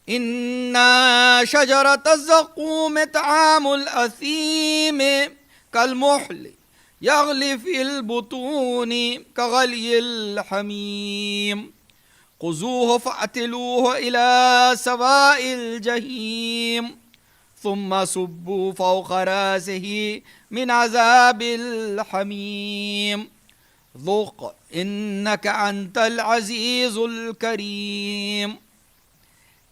إن شجرة الزقوم طعام الأثيم كالمحل يغلي في البطون كغلي الحميم خذوه فاعتلوه إلى سواء الجحيم ثم صبوا فوق رأسه من عذاب الحميم ذق إنك أنت العزيز الكريم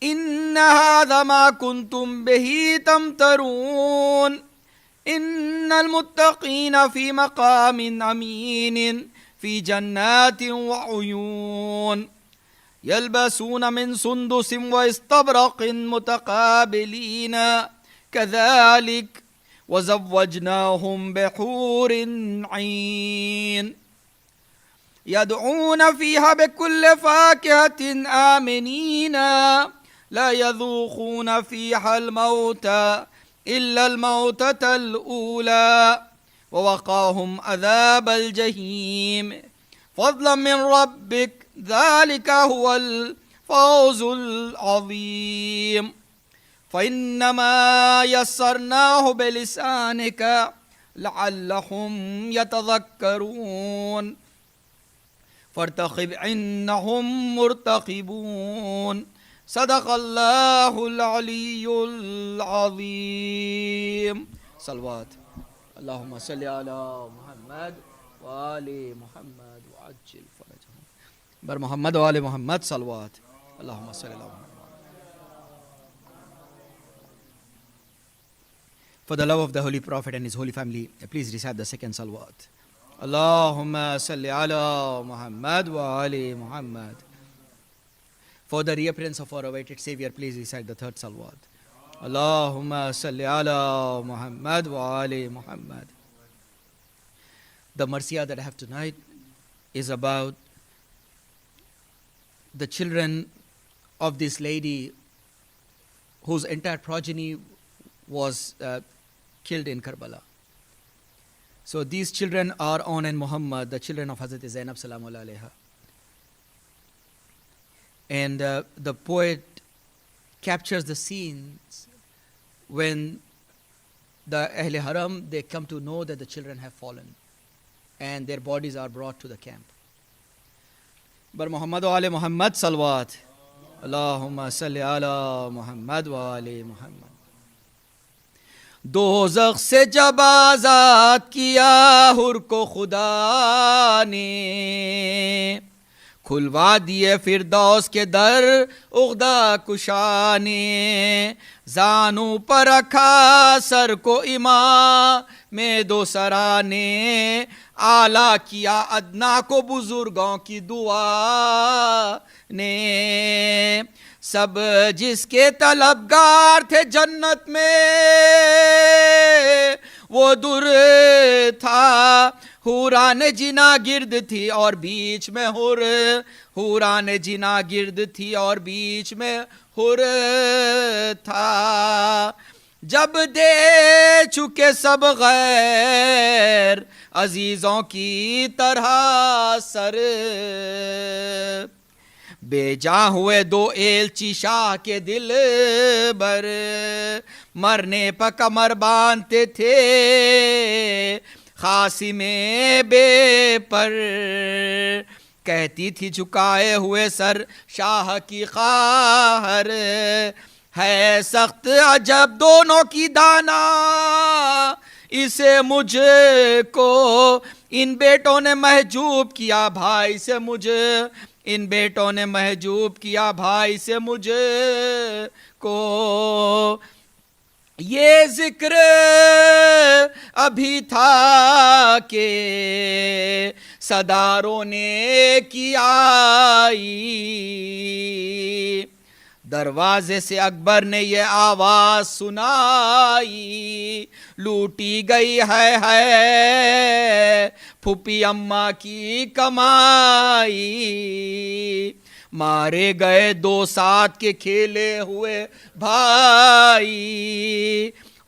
إن هذا ما كنتم به تمترون إن المتقين في مقام أمين في جنات وعيون يلبسون من سندس واستبرق متقابلين كذلك وزوجناهم بحور عين يدعون فيها بكل فاكهة آمنين لا يذوقون فيها الموت إلا الموتة الأولى ووقاهم عذاب الجحيم فضلا من ربك ذلك هو الفوز العظيم فإنما يسرناه بلسانك لعلهم يتذكرون فارتقب إنهم مرتقبون صدق الله العلي العظيم صلوات اللهم صل على محمد وآل محمد وعجل فرجهم بر محمد وآل محمد صلوات اللهم صل على محمد. For the love of the Holy Prophet and his holy family, please recite the second salawat. Allahumma salli ala Muhammad wa ali Muhammad. For the reappearance of our awaited Savior, please recite the third salawat. Allahumma salli ala Muhammad wa ali Muhammad. The marsiya that I have tonight is about the children of this lady whose entire progeny was killed in Karbala. So these children are On and Muhammad, the children of Hazrat Zainab Salamullah alayha. And the poet captures the scenes when the Ahle Haram, they come to know that the children have fallen and their bodies are brought to the camp. Bar Muhammad wa ali Muhammad salawat. Allahumma salli ala Muhammad wa ali Muhammad. دوزخ سے جب آزاد کیا حر کو خدا نے کھلوا دیے فردوس کے در عقدہ کشا نے زانوں پر رکھا سر کو امام دو سرا نے اعلیٰ کیا ادنا کو بزرگوں کی دعا نے سب جس کے طلبگار تھے جنت میں وہ در تھا حوران جنا گرد تھی اور بیچ میں حر حوران جنا گرد تھی اور بیچ میں حر تھا جب دے چکے سب غیر عزیزوں کی طرح سر بے جاں ہوئے دو ایلچی شاہ کے دل بر مرنے پہ کمر باندھتے تھے خاصی میں بے پر کہتی تھی جھکائے ہوئے سر شاہ کی خواہر ہے سخت عجب دونوں کی دانا اسے مجھ کو ان بیٹوں نے محجوب کیا بھائی سے مجھے ان بیٹوں نے محجوب کیا بھائی سے مجھے کو یہ ذکر ابھی تھا کہ صداروں نے کیا دروازے سے اکبر نے یہ آواز سنائی لوٹی گئی ہے پھوپھی اماں کی کمائی مارے گئے دو ساتھ کے کھیلے ہوئے بھائی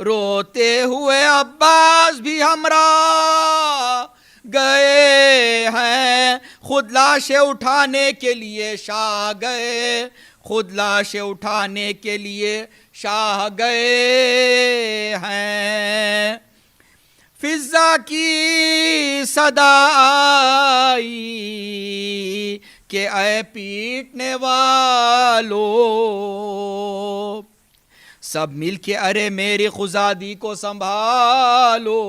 روتے ہوئے عباس بھی ہمراہ گئے ہیں، خود لاشیں اٹھانے کے لیے شاہ گئے، خود لاشیں اٹھانے کے لیے شاہ گئے ہیں۔ فضا کی صدا آئی کہ اے پیٹنے والو، سب مل کے ارے میری خزادی کو سنبھالو،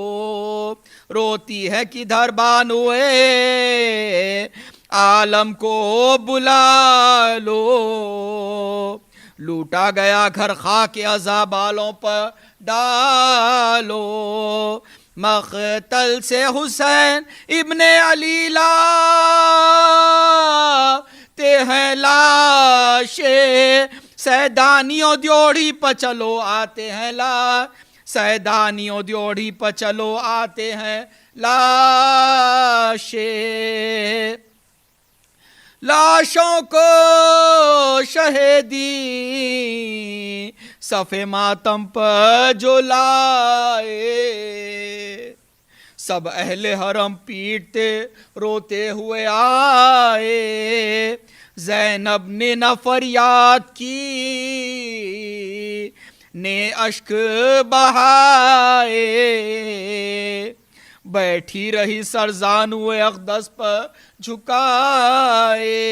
روتی ہے کدھر بانوئے عالم کو بلا لو، لوٹا گیا گھر خاک ازا بالوں پر ڈالو، مقتل سے حسین ابن علی لاتے ہیں لاشیں، سیدانیوں دیوڑی پہ چلو آتے ہیں سیدانیوں دیوڑی پہ چلو آتے ہیں لاشیں، لاشوں کو شہیدی صف ماتم پر جو لائے، سب اہل حرم پیٹتے روتے ہوئے آئے، زینب نے نہ فریاد کی نے اشک بہائے، بیٹھی رہی سرزانوئے اقدس پر جھکائے،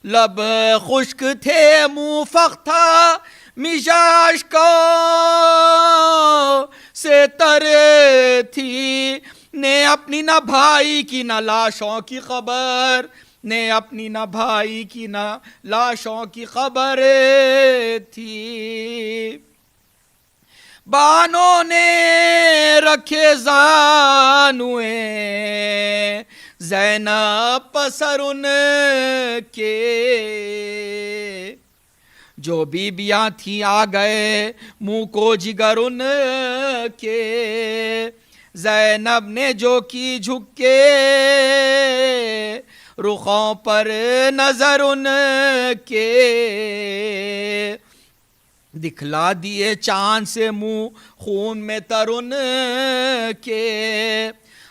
لب خشک تھے منہ فخ تھا مزاج کو سے تر تھی، نے اپنی نہ بھائی کی نہ لاشوں کی خبر، نے اپنی نہ بھائی کی نہ لاشوں کی خبر تھی، بانوں نے رکھے زانوئے زینب پسر ان کے، جو بیبیاں تھیں آ گئے منہ کو جگر ان کے، زینب نے جو کی جھک کے رخوں پر نظر ان کے، دکھلا دیے چاند سے منہ خون میں ترن کے،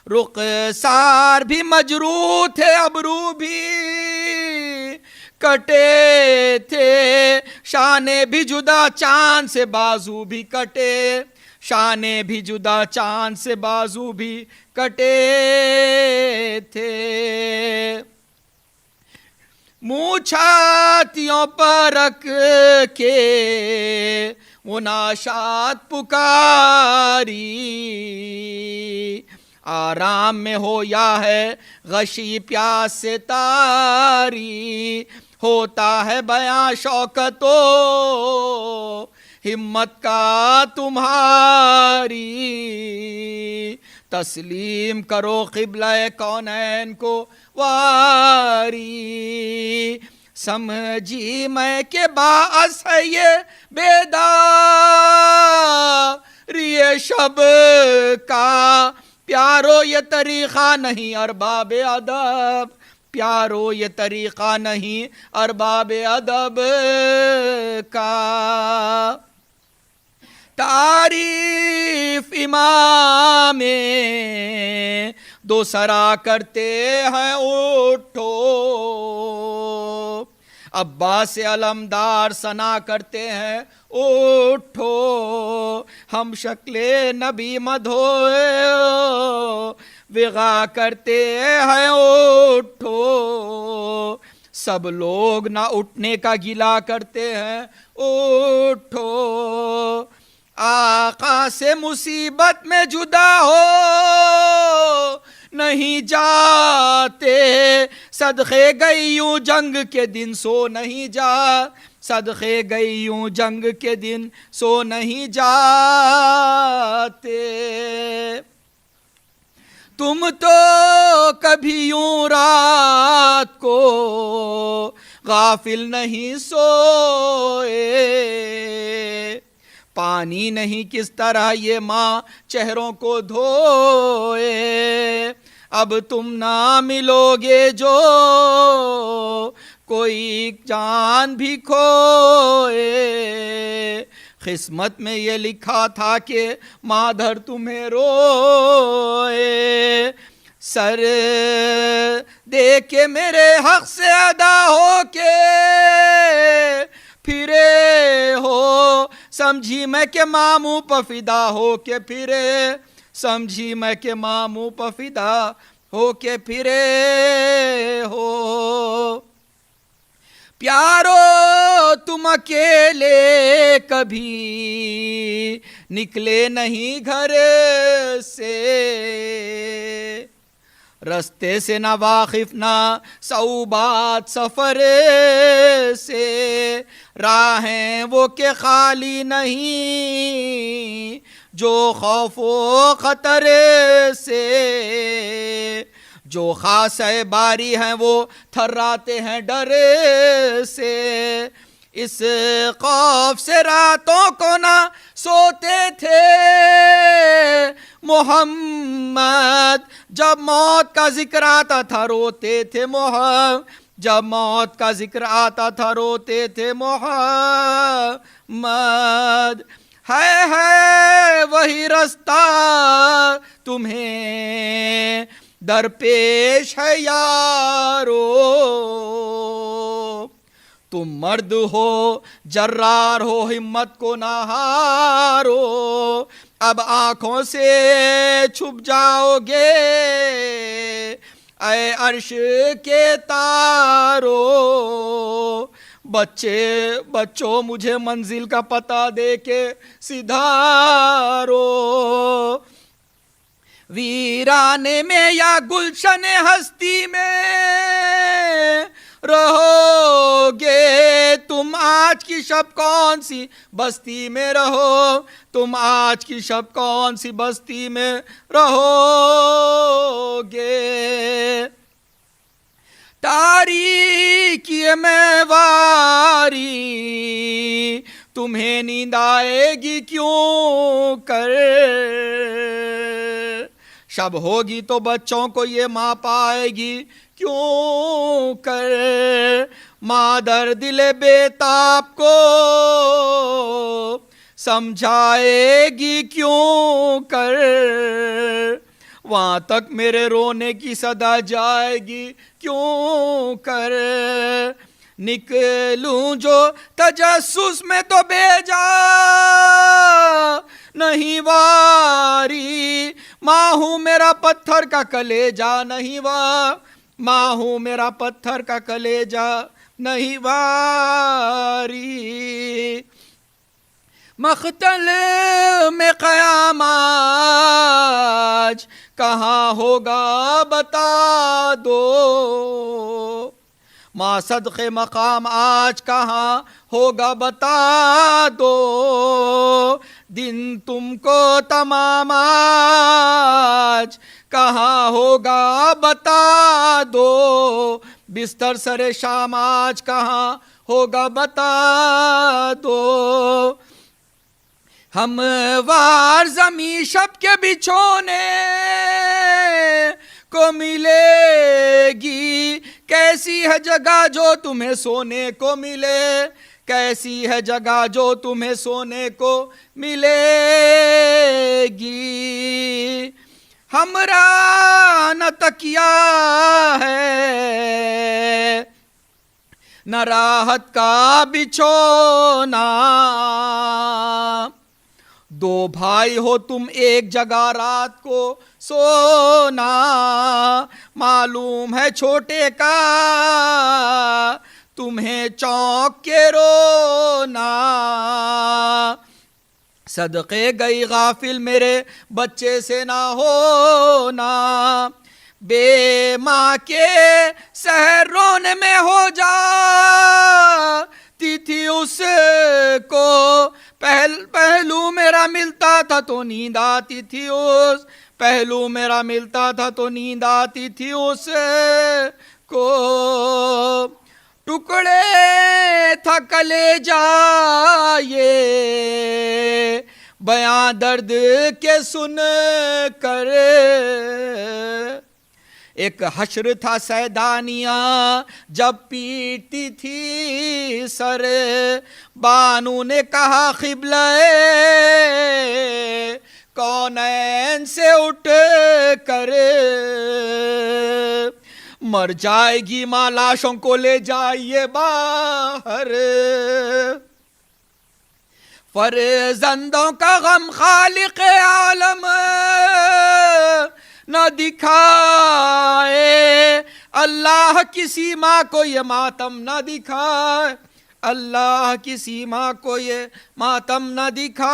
رخسار بھی مجروح تھے ابرو بھی کٹے تھے، شانے بھی جدا چاند سے بازو بھی کٹے، شانے بھی جدا چاند سے بازو بھی کٹے تھے، منہ چھاتیوں پر رکھ کے مناشات پکاری، آرام میں ہو یا ہے غشی پیاس سے تاری، ہوتا ہے بیاں شوکت و ہمت کا تمہاری، تسلیم کرو قبلہ کونین کو واری، سمجھی میں کہ باعث ہے یہ بیداری شب کا، پیارو یہ طریقہ نہیں ارباب ادب، پیارو یہ طریقہ نہیں ارباب ادب کا، تعریف امام دو سرا کرتے ہیں اٹھو، عباس علمدار ثنا کرتے ہیں اٹھو، ہم شکل نبی مدھوئے وغا کرتے ہیں اٹھو، سب لوگ نہ اٹھنے کا گلا کرتے ہیں اٹھو، آقا سے مصیبت میں جدا ہو نہیں جاتے، صدقے گئی یوں جنگ کے دن سو نہیں جا، صدقے گئی یوں جنگ کے دن سو نہیں جاتے، تم تو کبھی یوں رات کو غافل نہیں سوئے، پانی نہیں کس طرح یہ ماں چہروں کو دھوئے، اب تم نہ ملو گے جو کوئی جان بھی کھوئے، قسمت میں یہ لکھا تھا کہ مادر تمہیں روئے، سر دے کے میرے حق سے ادا ہو کے پھرے ہو، سمجھی میں کہ ماموں پہ فدا ہو کے پھرے، سمجھی میں کہ ماموں پہ فدا ہو کے پھرے ہو۔ پیارو تم اکیلے کبھی نکلے نہیں گھر سے، رستے سے نہ واقف نہ صعوبات سفر سے، راہیں وہ کہ خالی نہیں جو خوف و خطر سے، جو خاصہ باری ہیں وہ تھراتے ہیں ڈر سے، اس خوف سے راتوں کو نہ سوتے تھے محمد، جب موت کا ذکر آتا تھا روتے تھے محمد، جب موت کا ذکر آتا تھا روتے تھے محمد۔ ہے وہی رستہ تمہیں درپیش ہے یارو، تم مرد ہو جرار ہو ہمت کو نہ ہارو، اب آنکھوں سے چھپ جاؤ گے اے عرش کے تارو، بچوں مجھے منزل کا پتہ دے کے سدھارو، ویرانے میں یا گلشن ہستی میں رہو گے تم، آج کی شب کون سی بستی میں رہو، تم آج کی شب کون سی بستی میں رہو گے، تاریکی میں واری تمہیں نیند آئے گی کیوں کر، شب ہوگی تو بچوں کو یہ ماں پائے گی کیوں کر، مادر دل بیتاب کو سمجھائے گی کیوں کر، وہاں تک میرے رونے کی صدا جائے گی کیوں کر، نکلوں جو تجسس میں تو بھیجا نہیں واری، ماں ہوں میرا پتھر کا کلیجا نہیں ماں ہوں میرا پتھر کا کلیجا نہیں واری، مقتل میں قیام آج کہاں ہوگا بتا دو، ماں صدق مقام آج کہاں ہوگا بتا دو، دن تم کو تمام آج کہاں ہوگا بتا دو، بستر سر شام آج کہاں ہوگا بتا دو، ہموار زمیں شب کے بچھونے کو ملے گی، کیسی ہے جگہ جو تمہیں سونے کو ملے، کیسی ہے جگہ جو تمہیں سونے کو ملے گی، ہمراہ نہ تکیا ہے نہ راحت کا بچھونا، دو بھائی ہو تم ایک جگہ رات کو سونا، معلوم ہے چھوٹے کا تمہیں چونک کے رونا، صدقے گئی غافل میرے بچے سے نہ ہونا، بے ماں کے سحر رونے میں ہو جاتی تھی اس کو، پہلو میرا ملتا تھا تو نیند آتی تھی اس، پہلو میرا ملتا تھا تو نیند آتی تھی اس کو، ٹکڑے تھا کلیجا یہ بیاں درد کے سن کر، ایک حشر تھا سیدانیاں جب پیٹتی تھی سر، بانو نے کہا قبلہ کونین سے اٹھ کر مر جائے گی ماں، لاشوں کو لے جائیے باہر، فرزندوں کا غم خالق عالم نہ دکھائے، اللہ کسی ماں کو یہ ماتم نہ دکھائے، اللہ کسی ماں کو یہ ماتم نہ دکھائے۔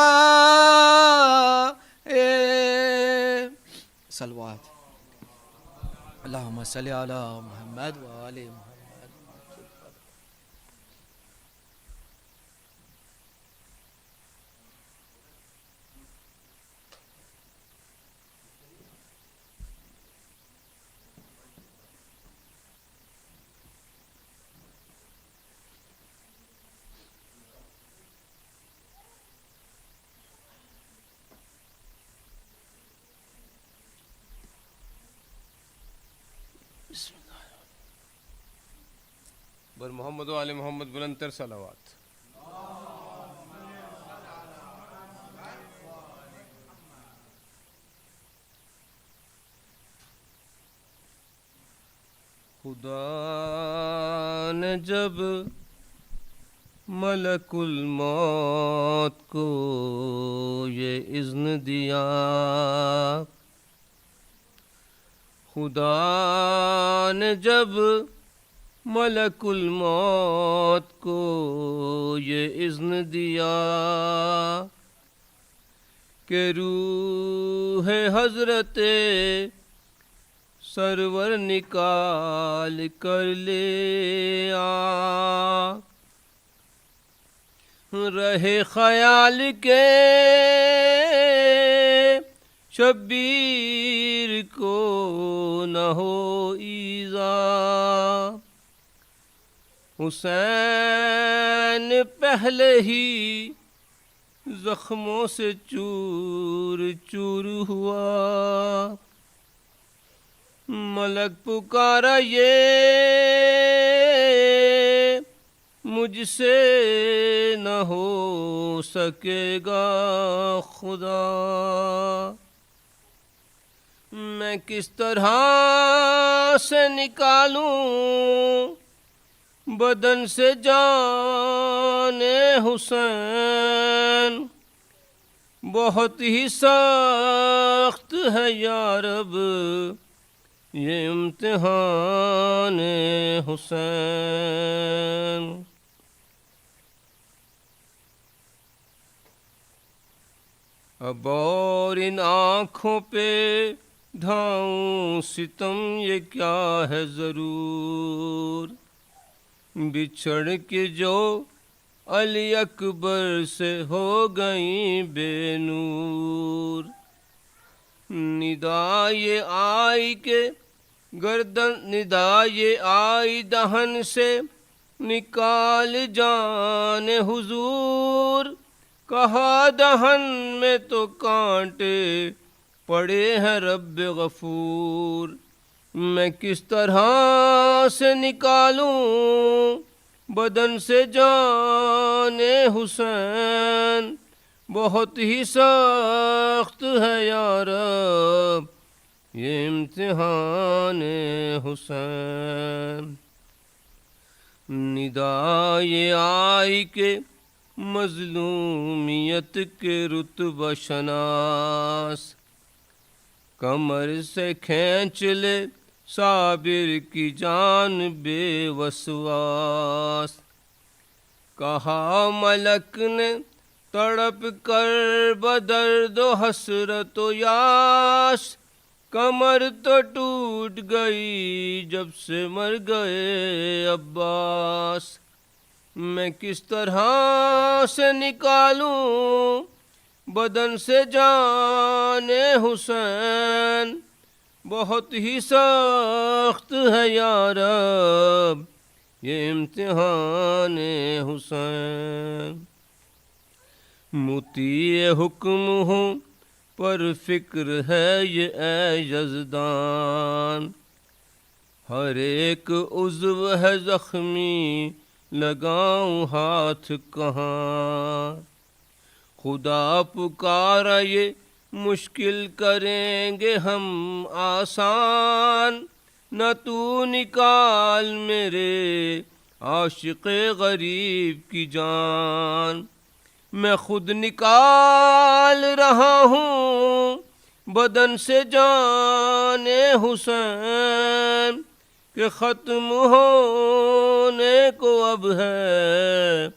صلوات اللہم صلی علی محمد و آل محمد۔ بر محمد و آل محمد بلند تر صلوات۔ خدا نے جب ملک الموت کو یہ اذن دیا، خدا نے جب ملک الموت کو یہ اذن دیا کہ روح حضرت سرور نکال کر لے آ، رہے خیال کے شبیر کو نہ ہو ایذا، حسین پہلے ہی زخموں سے چور چور ہوا، ملک پکارا یہ مجھ سے نہ ہو سکے گا خدا، میں کس طرح سے نکالوں بدن سے جان حسین، بہت ہی سخت ہے یا رب یہ امتحان حسین۔ اب اور ان آنکھوں پہ ڈھاؤں ستم یہ کیا ہے ضرور، بچھڑ کے جو علی اکبر سے ہو گئیں بے نور، ندا یہ آئی کہ گردن، ندا یہ آئی دہن سے نکال جان حضور، کہا دہن میں تو کانٹے پڑے ہیں رب غفور، میں کس طرح سے نکالوں بدن سے جان حسین، بہت ہی سخت ہے یا رب یہ امتحان حسین۔ ندا یہ آئی کہ مظلومیت کے رتبہ شناس، کمر سے کھینچ لے صابر کی جان بے وسواس، کہا ملک نے تڑپ کر بدرد و حسرت و یاس، کمر تو ٹوٹ گئی جب سے مر گئے عباس، میں کس طرح سے نکالوں بدن سے جان حسین، بہت ہی سخت ہے یا رب یہ امتحان حسین۔ مطیع حکم ہوں پر فکر ہے یہ اے یزدان، हर एक उज़्व है ज़ख्मी, लगाऊं हाथ कहाँ। खुदा पुकारा ये मुश्किल करेंगे हम आसान, न तू निकाल मेरे आशिक़ गरीब की जान। मैं खुद निकाल रहा हूँ बदन से जाने हुसैन, कि ख़त्म होने को अब है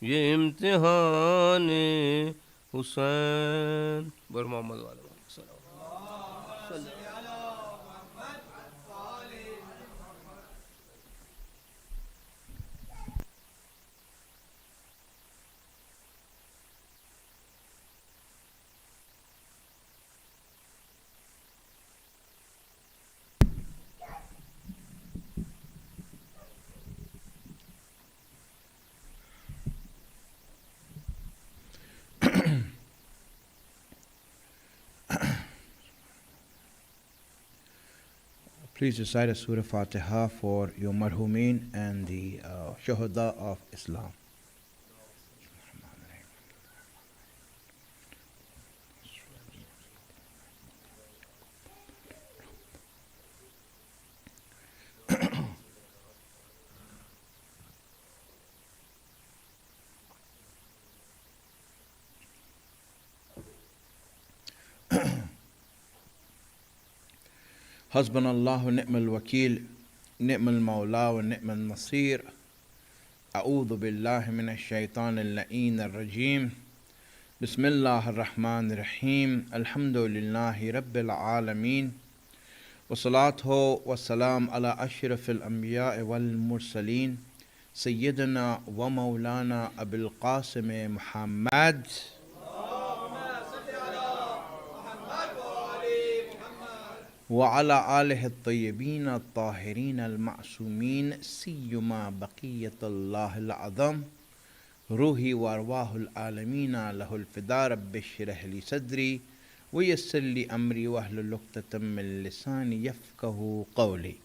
ये इम्तिहाने हुसैन। बर मोहम्मद वाले Please recite a Surah Fatiha for your marhumin and the Shuhada of Islam. حسبنا الله ونعم الوكيل نعم المولى ونعم النصير. أعوذ بالله من الشيطان اللعين الرجيم. بسم الله الرحمن الرحيم. الحمد لله رب العالمين، والصلاة والسلام على أشرف الأنبياء والمرسلين سيدنا ومولانا أبي القاسم محمد وعلى آله الطيبين الطاهرين المعصومين، سيما بقية الله الأعظم روحي وأرواح العالمين له الفداء. رب اشرح لي صدري ويسر لي أمري واحلل عقدة من لساني يفقهوا قولي.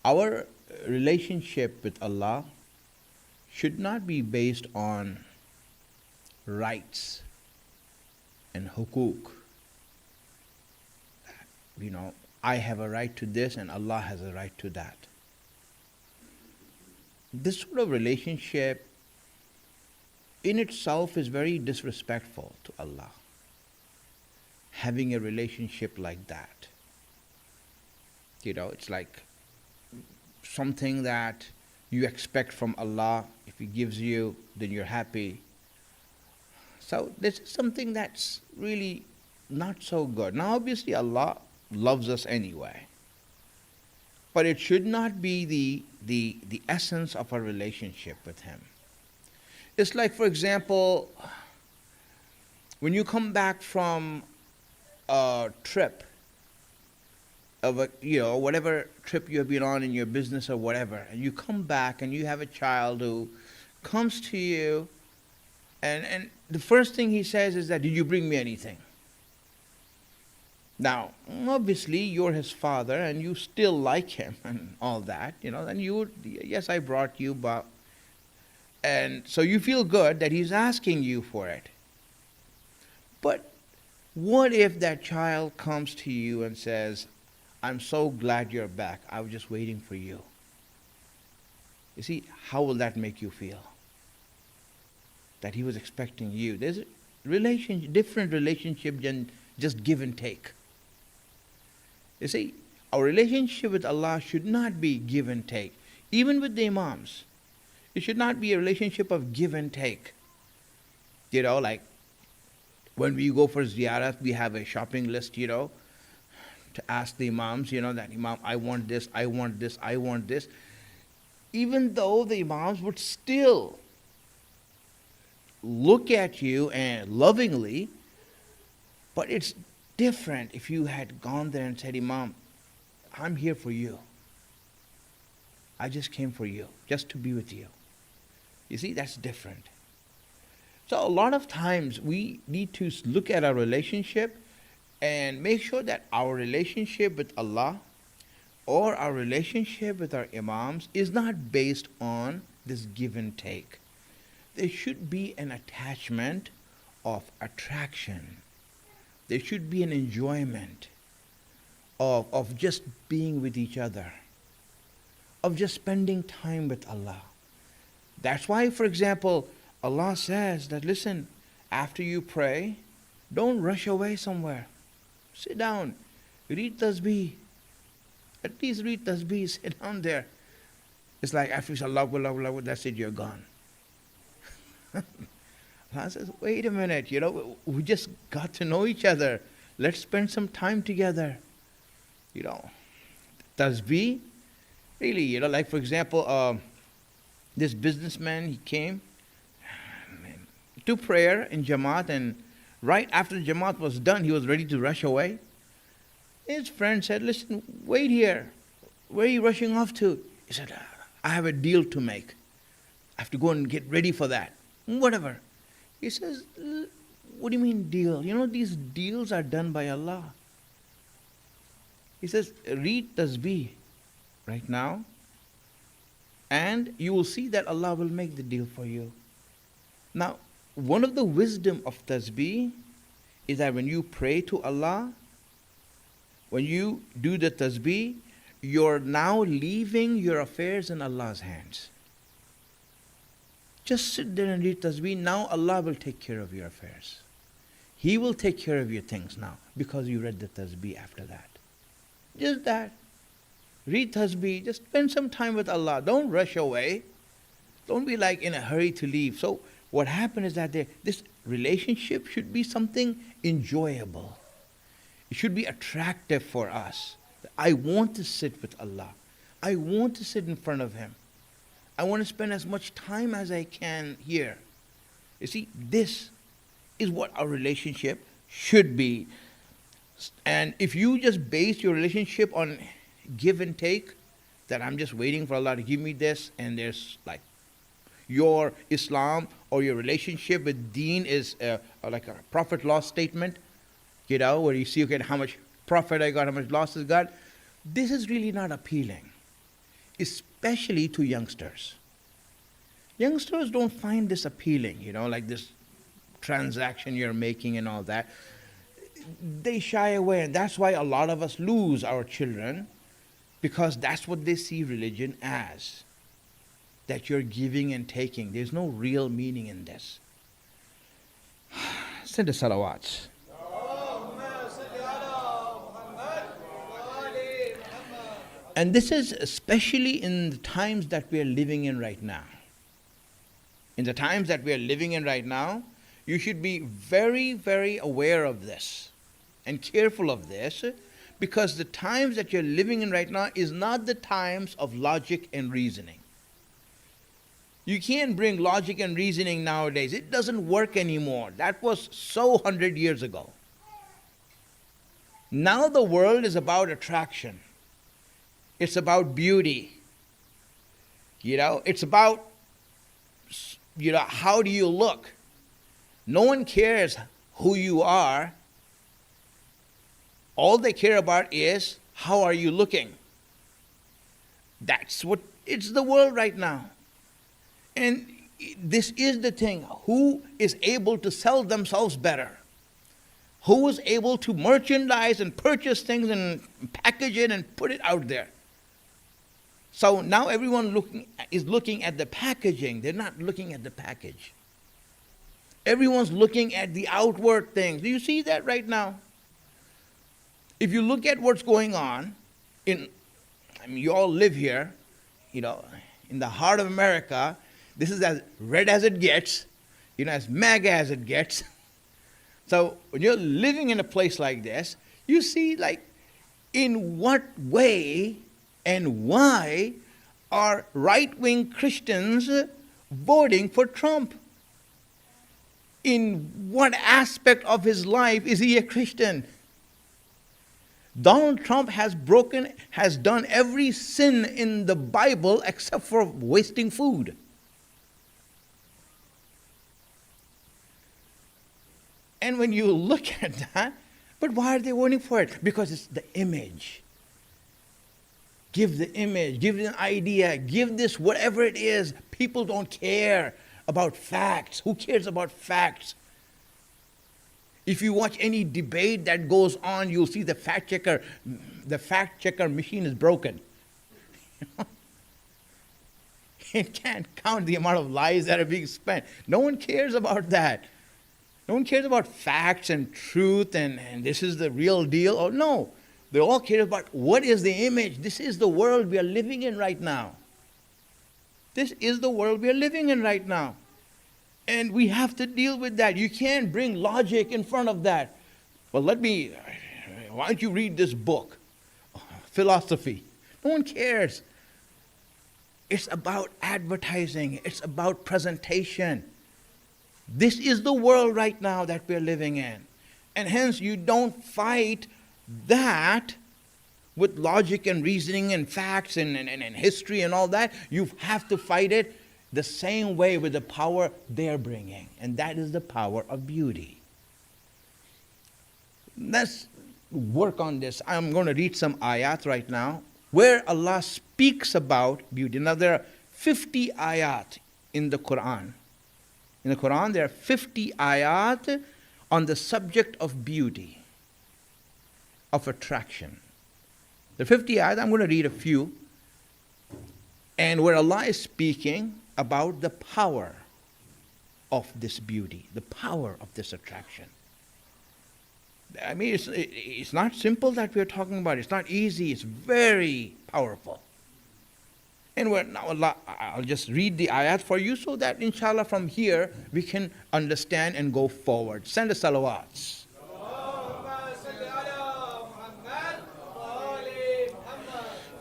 Our relationship with Allah should not be based on rights and hukuk. You know, I have a right to this and Allah has a right to that. This sort of relationship in itself is very disrespectful to Allah. Having a relationship like that. You know, it's like something that you expect from Allah. If He gives you, then you're happy. So this is something that's really not so good. Now obviously Allah loves us anyway, but it should not be the essence of our relationship with Him. It's like, for example, when you come back from a trip of whatever trip you have been on in your business or whatever, and you come back and you have a child who comes to you and the first thing he says is that, did you bring me anything? Now, obviously, you're his father and you still like him and all that, and you would, yes, I brought you, but, and so you feel good that he's asking you for it. But what if that child comes to you and says, I'm so glad you're back, I was just waiting for you? You see, how will that make you feel? That he was expecting you. There's a different relationship than just give and take. You see, our relationship with Allah should not be give and take. Even with the Imams, it should not be a relationship of give and take. Like when we go for ziyarat, we have a shopping list, to ask the Imams, that Imam, I want this, I want this, I want this. Even though the Imams would still look at you and lovingly, but it's different if you had gone there and said, Imam, I'm here for you. I just came for you, just to be with you. You see, that's different. So a lot of times we need to look at our relationship And make sure that our relationship with Allah or our relationship with our imams is not based on this give and take. There should be an attachment of attraction. There should be an enjoyment of just being with each other, of just spending time with Allah. That's why, for example, Allah says that, listen, after you pray, don't rush away somewhere. Sit down, read tasbih. At least read tasbih, sit down there. It's like after you say Allah, Allah, Allah, that's it, you're gone. Allah says, wait a minute, we just got to know each other. Let's spend some time together. Tasbih, really, like for example, this businessman, he came to prayer in Jamaat, and right after the Jamaat was done, he was ready to rush away. His friend said, listen, wait here. Where are you rushing off to? He said, I have a deal to make. I have to go and get ready for that. Whatever. He says, what do you mean deal? These deals are done by Allah. He says, read tasbih right now, and you will see that Allah will make the deal for you. Now, one of the wisdom of tasbih is that when you pray to Allah, when you do the tasbih, you're now leaving your affairs in Allah's hands. Just sit there and read tasbih. Now Allah will take care of your affairs. He will take care of your things now because you read the tasbih after that. Just that. Read tasbih. Just spend some time with Allah. Don't rush away. Don't be like in a hurry to leave. So what happened is that this relationship should be something enjoyable. It should be attractive for us. I want to sit with Allah. I want to sit in front of Him. I want to spend as much time as I can here. You see, this is what our relationship should be. And if you just base your relationship on give and take, that I'm just waiting for Allah to give me this, and there's like your Islam or your relationship with Deen is like a profit loss statement, where you see, okay, how much profit I got, how much loss I got. This is really not appealing, especially to youngsters. Youngsters don't find this appealing, like this transaction you're making and all that. They shy away, and that's why a lot of us lose our children, because that's what they see religion as. That you're giving and taking. There's no real meaning in this. Send the salawats. And this is especially in the times that we are living in right now. In the times that we are living in right now, you should be very, very aware of this and careful of this, because the times that you're living in right now is not the times of logic and reasoning. You can't bring logic and reasoning nowadays. It doesn't work anymore. That was so 100 years ago. Now the world is about attraction. It's about beauty. It's about, how do you look? No one cares who you are. All they care about is how are you looking. That's what it's the world right now. And this is the thing. Who is able to sell themselves better? Who is able to merchandise and purchase things and package it and put it out there? So now everyone is looking at the packaging. They're not looking at the package. Everyone's looking at the outward things. Do you see that right now? If you look at what's going on, you all live here, in the heart of America. This is as red as it gets, as MAGA as it gets. So when you're living in a place like this, you see, in what way and why are right-wing Christians voting for Trump? In what aspect of his life is he a Christian? Donald Trump has done every sin in the Bible except for wasting food. And when you look at that, But why are they voting for it? Because it's the image. Give the image, give an idea, give this whatever it is. People don't care about facts. Who cares about facts? If you watch any debate that goes on, you'll see the fact checker machine is broken. It can't count the amount of lies that are being spent. No one cares about that. No one cares about facts and truth and this is the real deal. Oh, no. They all care about what is the image. This is the world we are living in right now. This is the world we are living in right now. And we have to deal with that. You can't bring logic in front of that. Well, why don't you read this book? Philosophy. No one cares. It's about advertising. It's about presentation. This is the world right now that we're living in. And hence you don't fight that with logic and reasoning and facts and history and all that. You have to fight it the same way with the power they're bringing. And that is the power of beauty. Let's work on this. I'm going to read some ayat right now where Allah speaks about beauty. Now there are 50 ayat in the Quran. In the Quran there are 50 ayat on the subject of beauty, of attraction. The 50 ayat, I'm going to read a few. And where Allah is speaking about the power of this beauty, the power of this attraction. I mean, it's not simple that we're talking about. It's not easy. It's very powerful. And now Allah, I'll just read the ayat for you so that inshallah from here we can understand and go forward. Send us salawats.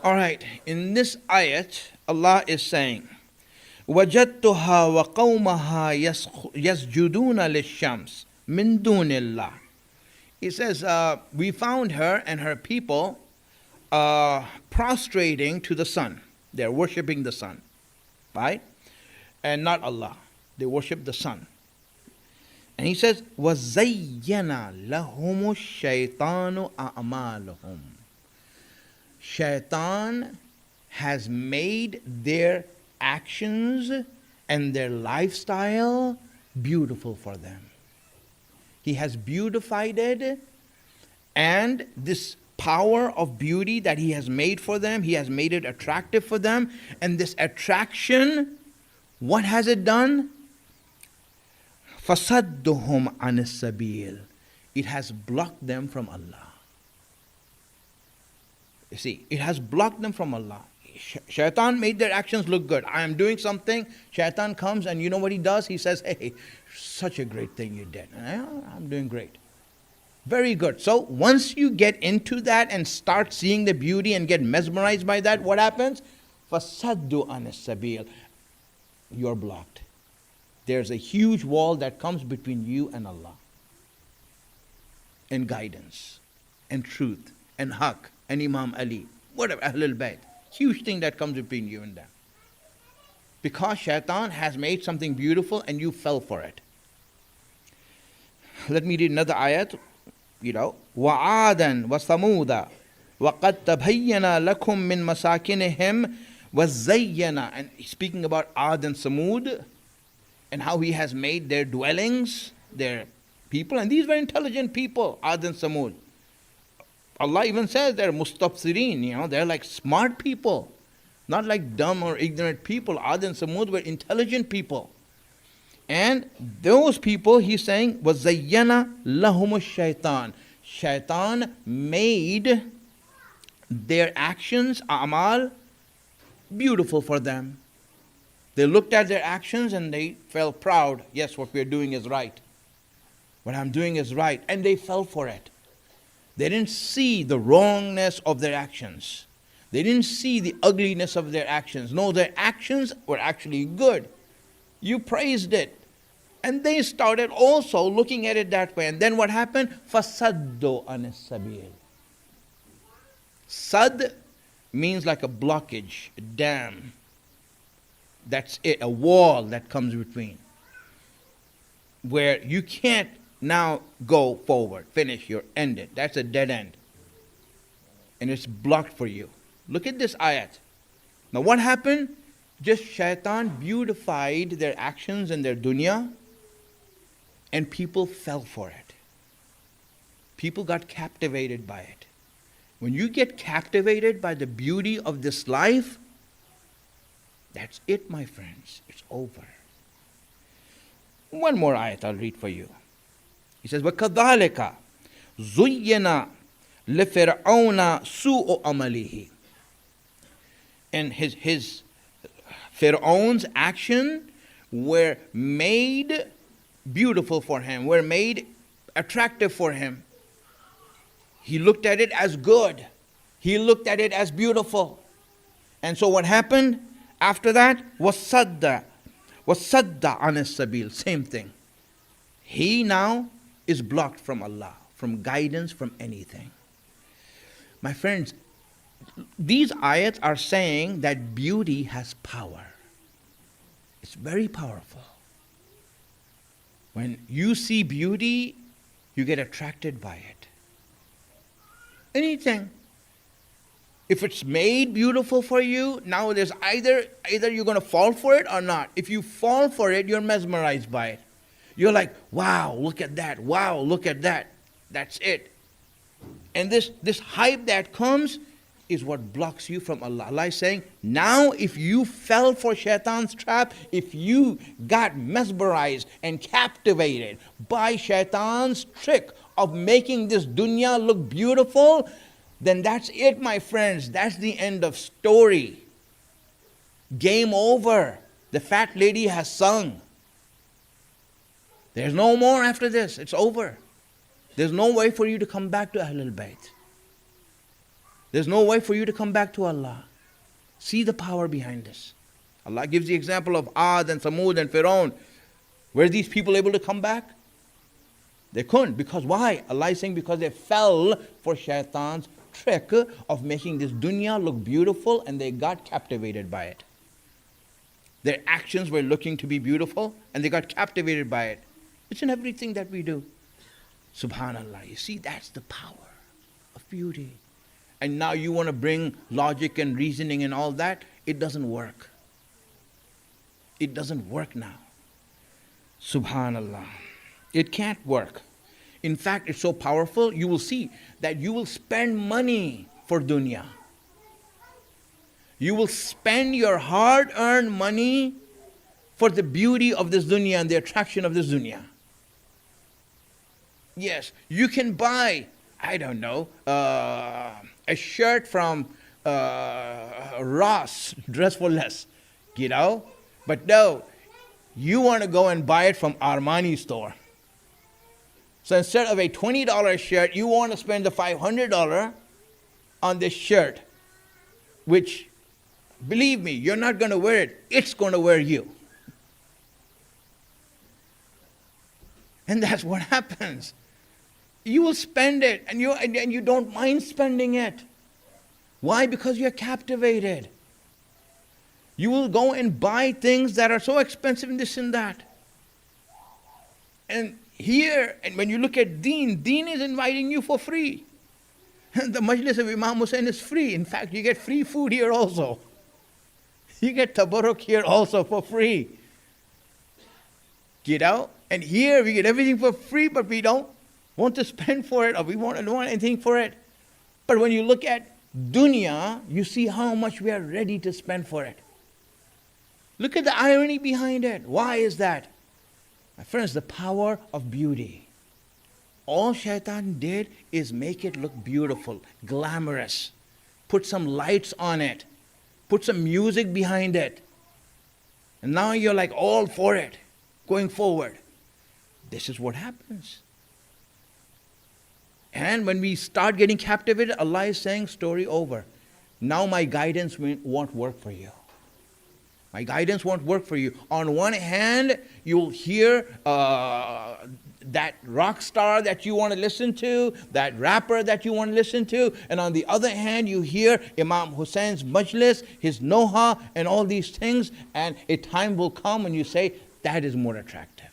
All right, in this ayat, Allah is saying, وَجَدْتُهَا وَقَوْمَهَا يَسْجُدُونَ لِلشَّمْسِ مِن دُونِ اللَّهِ. He says, we found her and her people prostrating to the sun. They're worshipping the sun, right? And not Allah. They worship the sun. And he says, وَزَيَّنَ لَهُمُ الشَّيْطَانُ أَعْمَالُهُمْ. Shaitan has made their actions and their lifestyle beautiful for them. He has beautified it, and this power of beauty that He has made for them, He has made it attractive for them. And this attraction, what has it done? فَصَدُّهُمْ عَنِ السَّبِيلِ. It has blocked them from Allah. You see, it has blocked them from Allah. Shaitan made their actions look good. I am doing something. Shaitan comes and you know what he does? He says, hey, such a great thing you did. I'm doing great. Very good. So once you get into that and start seeing the beauty and get mesmerized by that, what happens? فَصَدُّ عَنِ السَّبِيلِ. You're blocked. There's a huge wall that comes between you and Allah. And guidance. And truth. And haqq. And Imam Ali. Whatever. Ahlul Bayt. Huge thing that comes between you and them. Because shaitan has made something beautiful and you fell for it. Let me read another ayat. وَعَادًا وَثَمُودًا وَقَدْ تَبَيَّنَ لَكُم مِّن مَسَاكِنِهِمْ وَزَيَّنَ. And speaking about Ad and Samud and how He has made their dwellings, their people. And these were intelligent people, Ad and Samud. Allah even says they're mustabsirin, they're like smart people. Not like dumb or ignorant people. Ad and Samud were intelligent people. And those people, He's saying, وَزَيَّنَ لَهُمُ الشَّيْطَانِ. Shaitan made their actions, a'mal, beautiful for them. They looked at their actions and they felt proud. Yes, what we're doing is right. What I'm doing is right. And they fell for it. They didn't see the wrongness of their actions. They didn't see the ugliness of their actions. No, their actions were actually good. You praised it. And they started also looking at it that way. And then what happened? فَصَدُّ عَنِ السَّبِيلِ. Sad means like a blockage, a dam. That's it, a wall that comes between. Where you can't Now go forward. Finish. You're ended. That's a dead end. And it's blocked for you. Look at this ayat. Now what happened? Just shaitan beautified their actions and their dunya, and people fell for it. People got captivated by it. When you get captivated by the beauty of this life, that's it, my friends. It's over. One more ayat I'll read for you. He says, وَكَذَلِكَ زُيِّنَ لِفِرْعَوْنَ سُوءُ عَمَلِهِ. And his Pharaoh's action were made beautiful for him, were made attractive for him. He looked at it as good. He looked at it as beautiful. And so what happened after that? وَصَدَّ عَنِ السَّبِيلِ. Same thing. He now is blocked from Allah, from guidance, from anything. My friends, these ayats are saying that beauty has power. It's very powerful. When you see beauty, you get attracted by it. Anything. If it's made beautiful for you, now there's either you're going to fall for it or not. If you fall for it, you're mesmerized by it. You're like, wow, look at that. Wow, look at that. That's it. And this hype that comes is what blocks you from Allah. Allah is saying, now if you fell for shaitan's trap, if you got mesmerized and captivated by shaitan's trick of making this dunya look beautiful, then that's it, my friends. That's the end of story. Game over. The fat lady has sung. There's no more after this. It's over. There's no way for you to come back to Ahlul Bayt. There's no way for you to come back to Allah. See the power behind this. Allah gives the example of Ad and Samud and Fir'aun. Were these people able to come back? They couldn't. Because why? Allah is saying because they fell for shaitan's trick of making this dunya look beautiful, and they got captivated by it. Their actions were looking to be beautiful, and they got captivated by it. It's in everything that we do. Subhanallah. You see, that's the power of beauty. And now you want to bring logic and reasoning and all that. It doesn't work. It doesn't work now. Subhanallah. It can't work. In fact, it's so powerful, you will see that you will spend money for dunya. You will spend your hard-earned money for the beauty of this dunya and the attraction of this dunya. Yes, you can buy, I don't know, a shirt from Ross, Dress for Less, you know? But no, you want to go and buy it from Armani store. So instead of a $20 shirt, you want to spend the $500 on this shirt, which, believe me, you're not going to wear it. It's going to wear you. And that's what happens. You will spend it, and you don't mind spending it. Why? Because you're captivated. You will go and buy things that are so expensive and this and that. And here, and when you look at Deen is inviting you for free. The Majlis of Imam Hussain is free. In fact, you get free food here also. You get tabarruk here also for free. You know? And here we get everything for free, but we don't want to spend for it, or we don't want anything for it. But when you look at dunya, you see how much we are ready to spend for it. Look at the irony behind it. Why is that? My friends, the power of beauty. All shaitan did is make it look beautiful, glamorous. Put some lights on it. Put some music behind it. And now you're like all for it, going forward. This is what happens. And when we start getting captivated, Allah is saying, story over. Now my guidance won't work for you. My guidance won't work for you. On one hand, you'll hear that rock star that you want to listen to, that rapper that you want to listen to, and on the other hand, you hear Imam Hussein's majlis, his noha, and all these things, and a time will come when you say, that is more attractive.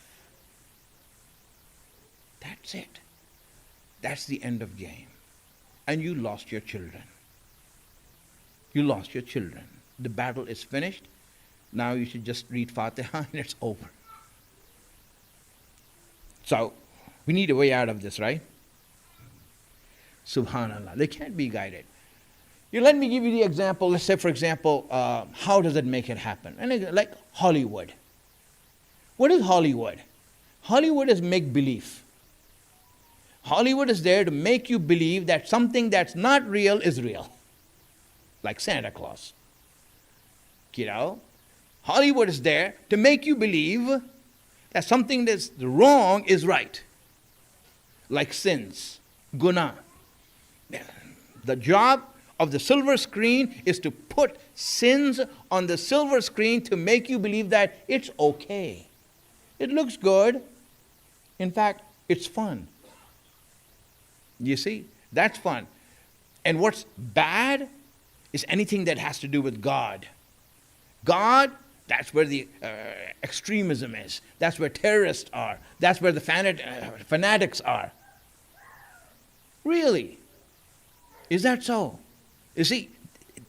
That's it. That's the end of game. And you lost your children. You lost your children. The battle is finished. Now you should just read Fatiha and it's over. So, we need a way out of this, right? Subhanallah. They can't be guided. Let me give you the example. Let's say, for example, how does it make it happen? And like Hollywood. What is Hollywood? Hollywood is make-believe. Hollywood is there to make you believe that something that's not real is real. Like Santa Claus. Hollywood is there to make you believe that something that's wrong is right. Like sins, guna. The job of the silver screen is to put sins on the silver screen to make you believe that it's okay. It looks good. In fact, it's fun. You see, that's fun. And what's bad is anything that has to do with God. God, that's where the extremism is. That's where terrorists are. That's where the fanatics are. Really? Is that so? You see,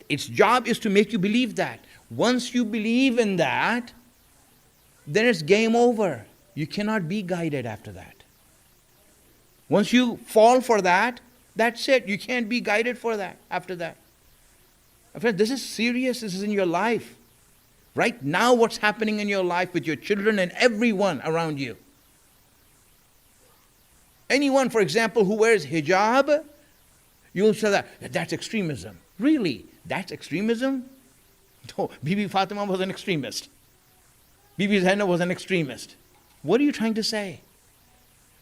its job is to make you believe that. Once you believe in that, then it's game over. You cannot be guided after that. Once you fall for that, that's it. You can't be guided for that after that. Friends, this is serious. This is in your life. Right now, what's happening in your life with your children and everyone around you. Anyone, for example, who wears hijab, you'll say that's extremism. Really? That's extremism? No, Bibi Fatima was an extremist. Bibi Zainab was an extremist. What are you trying to say?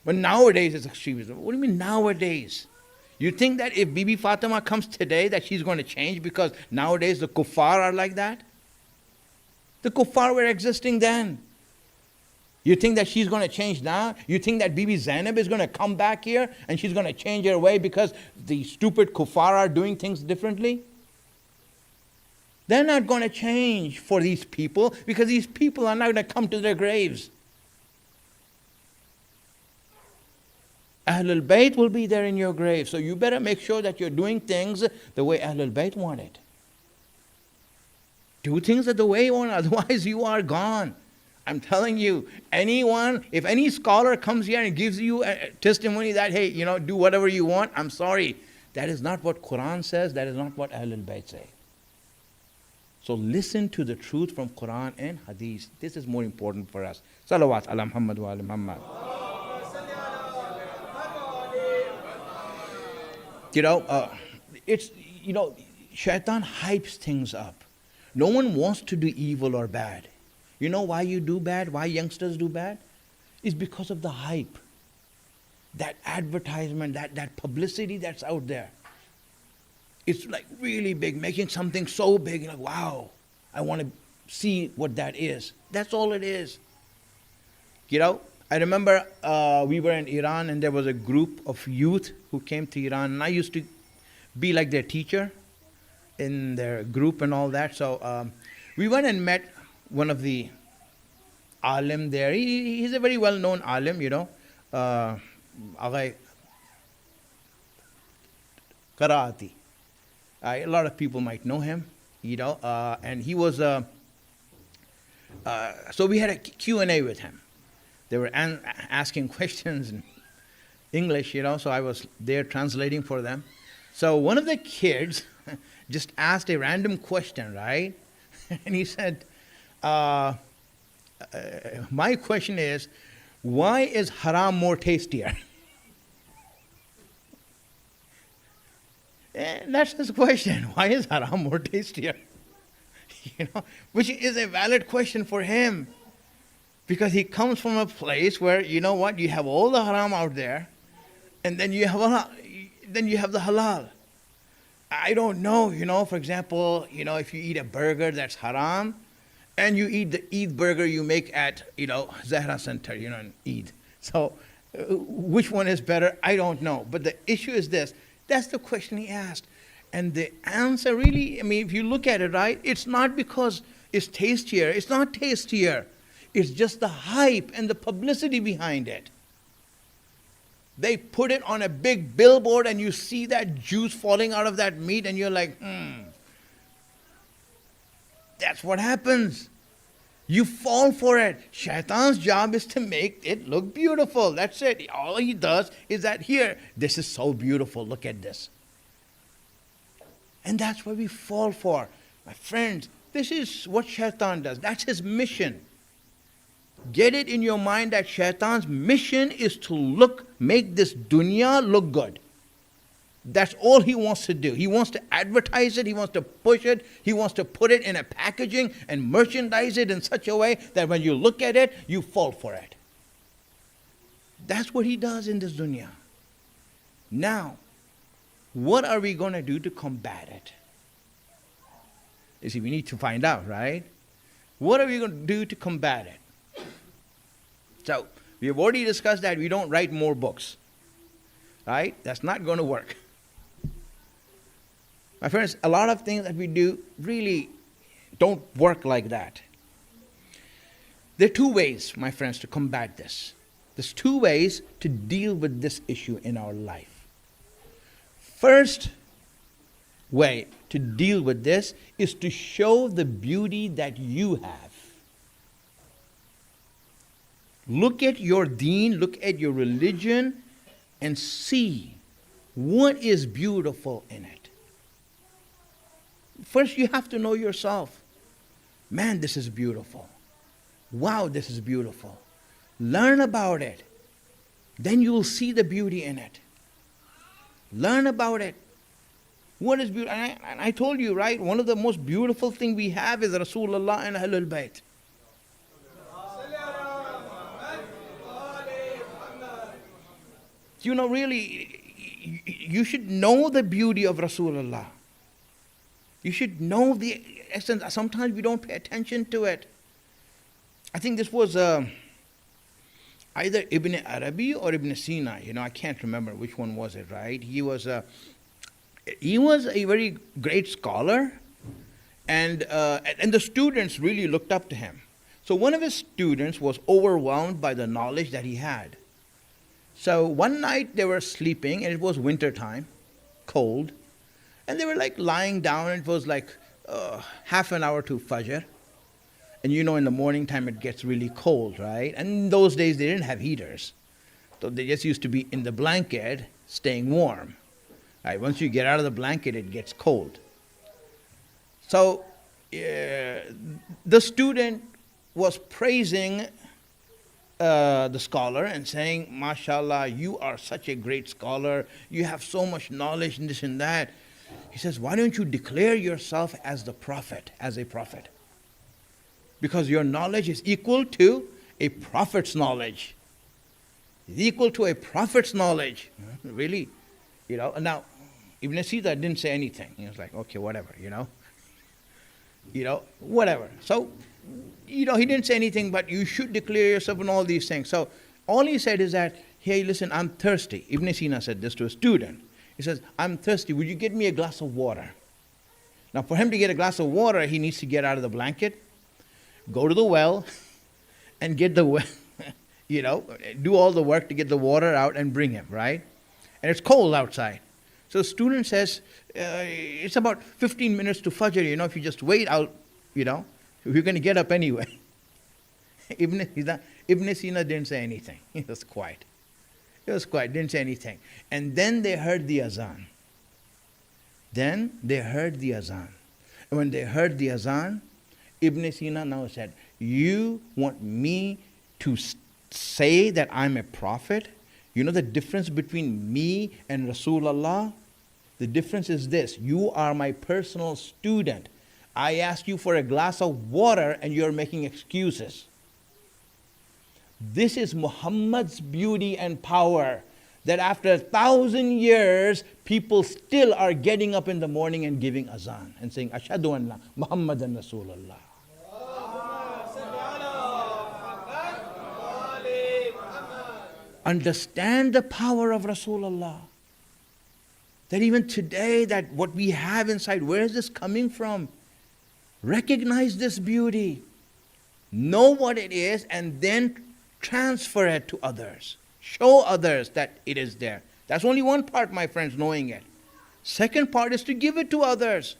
But nowadays it's extremism. What do you mean nowadays? You think that if Bibi Fatima comes today that she's going to change because nowadays the kuffar are like that? The kuffar were existing then. You think that she's going to change now? You think that Bibi Zainab is going to come back here and she's going to change her way because the stupid kuffar are doing things differently? They're not going to change for these people because these people are not going to come to their graves. Ahlul Bayt will be there in your grave. So you better make sure that you're doing things the way Ahlul Bayt want it. Do things the way you want, otherwise you are gone. I'm telling you, if any scholar comes here and gives you a testimony that, hey, do whatever you want, I'm sorry. That is not what Quran says. That is not what Ahlul Bayt say. So listen to the truth from Quran and Hadith. This is more important for us. Salawat ala Muhammad wa ala Muhammad. Shaitan hypes things up. No one wants to do evil or bad. You know why you do bad? Why youngsters do bad? It's because of the hype. That advertisement, that publicity that's out there. It's like really big, making something so big, like, wow, I want to see what that is. That's all it is. I remember we were in Iran and there was a group of youth who came to Iran, and I used to be like their teacher in their group and all that. So we went and met one of the alim there. He's a very well-known alim, Aghay Karaati. A lot of people might know him, and he was, so we had a Q&A with him. They were asking questions in English, so I was there translating for them. So one of the kids just asked a random question, right? And he said, my question is, why is haram more tastier? And that's his question. Why is haram more tastier? Which is a valid question for him. Because he comes from a place where, you have all the haram out there, and then you have the halal. I don't know, for example, if you eat a burger that's haram, and you eat the Eid burger you make at, Zahra Center, in Eid. So, which one is better? I don't know. But the issue is this. That's the question he asked. And the answer really, if you look at it, right, it's not because it's tastier. It's not tastier. It's just the hype and the publicity behind it. They put it on a big billboard and you see that juice falling out of that meat and you're like, That's what happens. You fall for it. Shaitan's job is to make it look beautiful. That's it. All he does is that here, this is so beautiful. Look at this. And that's what we fall for. My friends, this is what Shaitan does. That's his mission. Get it in your mind that Shaitan's mission is to make this dunya look good. That's all he wants to do. He wants to advertise it. He wants to push it. He wants to put it in a packaging and merchandise it in such a way that when you look at it, you fall for it. That's what he does in this dunya. Now, what are we going to do to combat it? You see, we need to find out, right? What are we going to do to combat it? So, we have already discussed that we don't write more books. Right? That's not going to work. My friends, a lot of things that we do really don't work like that. There are two ways, my friends, to combat this. There's two ways to deal with this issue in our life. First way to deal with this is to show the beauty that you have. Look at your deen, look at your religion, and see what is beautiful in it. First, you have to know yourself. Man, this is beautiful. Wow, this is beautiful. Learn about it. Then you will see the beauty in it. Learn about it. What is beautiful? And I told you, right, one of the most beautiful things we have is Rasulullah and Ahlul Bayt. You know, really, you should know the beauty of Rasulullah. You should know the essence. Sometimes we don't pay attention to it. I think this was either Ibn Arabi or Ibn Sina. You know, I can't remember which one was it, right? He was a very great scholar, and the students really looked up to him. So one of his students was overwhelmed by the knowledge that he had. So one night they were sleeping, and it was winter time, cold, and they were like lying down, and it was like half an hour to Fajr. And you know, in the morning time it gets really cold, right? And in those days they didn't have heaters. So they just used to be in the blanket, staying warm. Right? Once you get out of the blanket, it gets cold. So the student was praising the scholar and saying, "MashaAllah, you are such a great scholar. You have so much knowledge and this and that." He says, "Why don't you declare yourself as the prophet, as a prophet? Because your knowledge is equal to a prophet's knowledge. It's equal to a prophet's knowledge." Really? You know, now, Ibn Sina didn't say anything. He was like, okay, whatever, you know, whatever. So, he didn't say anything, but you should declare yourself and all these things. So, all he said is that, "Hey, listen, I'm thirsty." Ibn Sina said this to a student. He says, "I'm thirsty. Would you get me a glass of water?" Now, for him to get a glass of water, he needs to get out of the blanket, go to the well, and get the well, do all the work to get the water out and bring him, right? And it's cold outside. So the student says, it's about 15 minutes to Fajr, if you just wait out, you're going to get up anyway. Ibn Sina didn't say anything. He was quiet. Didn't say anything. And then they heard the azan. And when they heard the azan, Ibn Sina now said, "You want me to say that I'm a prophet? You know the difference between me and Rasulullah? The difference is this: you are my personal student. I asked you for a glass of water and you're making excuses. This is Muhammad's beauty and power, that after 1,000 years, people still are getting up in the morning and giving azan and saying, Ashhadu anna Muhammadan Rasulullah." Understand the power of Rasulullah. That even today, that what we have inside, where is this coming from? Recognize this beauty. Know what it is and then transfer it to others. Show others that it is there. That's only one part, my friends, knowing it. Second part is to give it to others.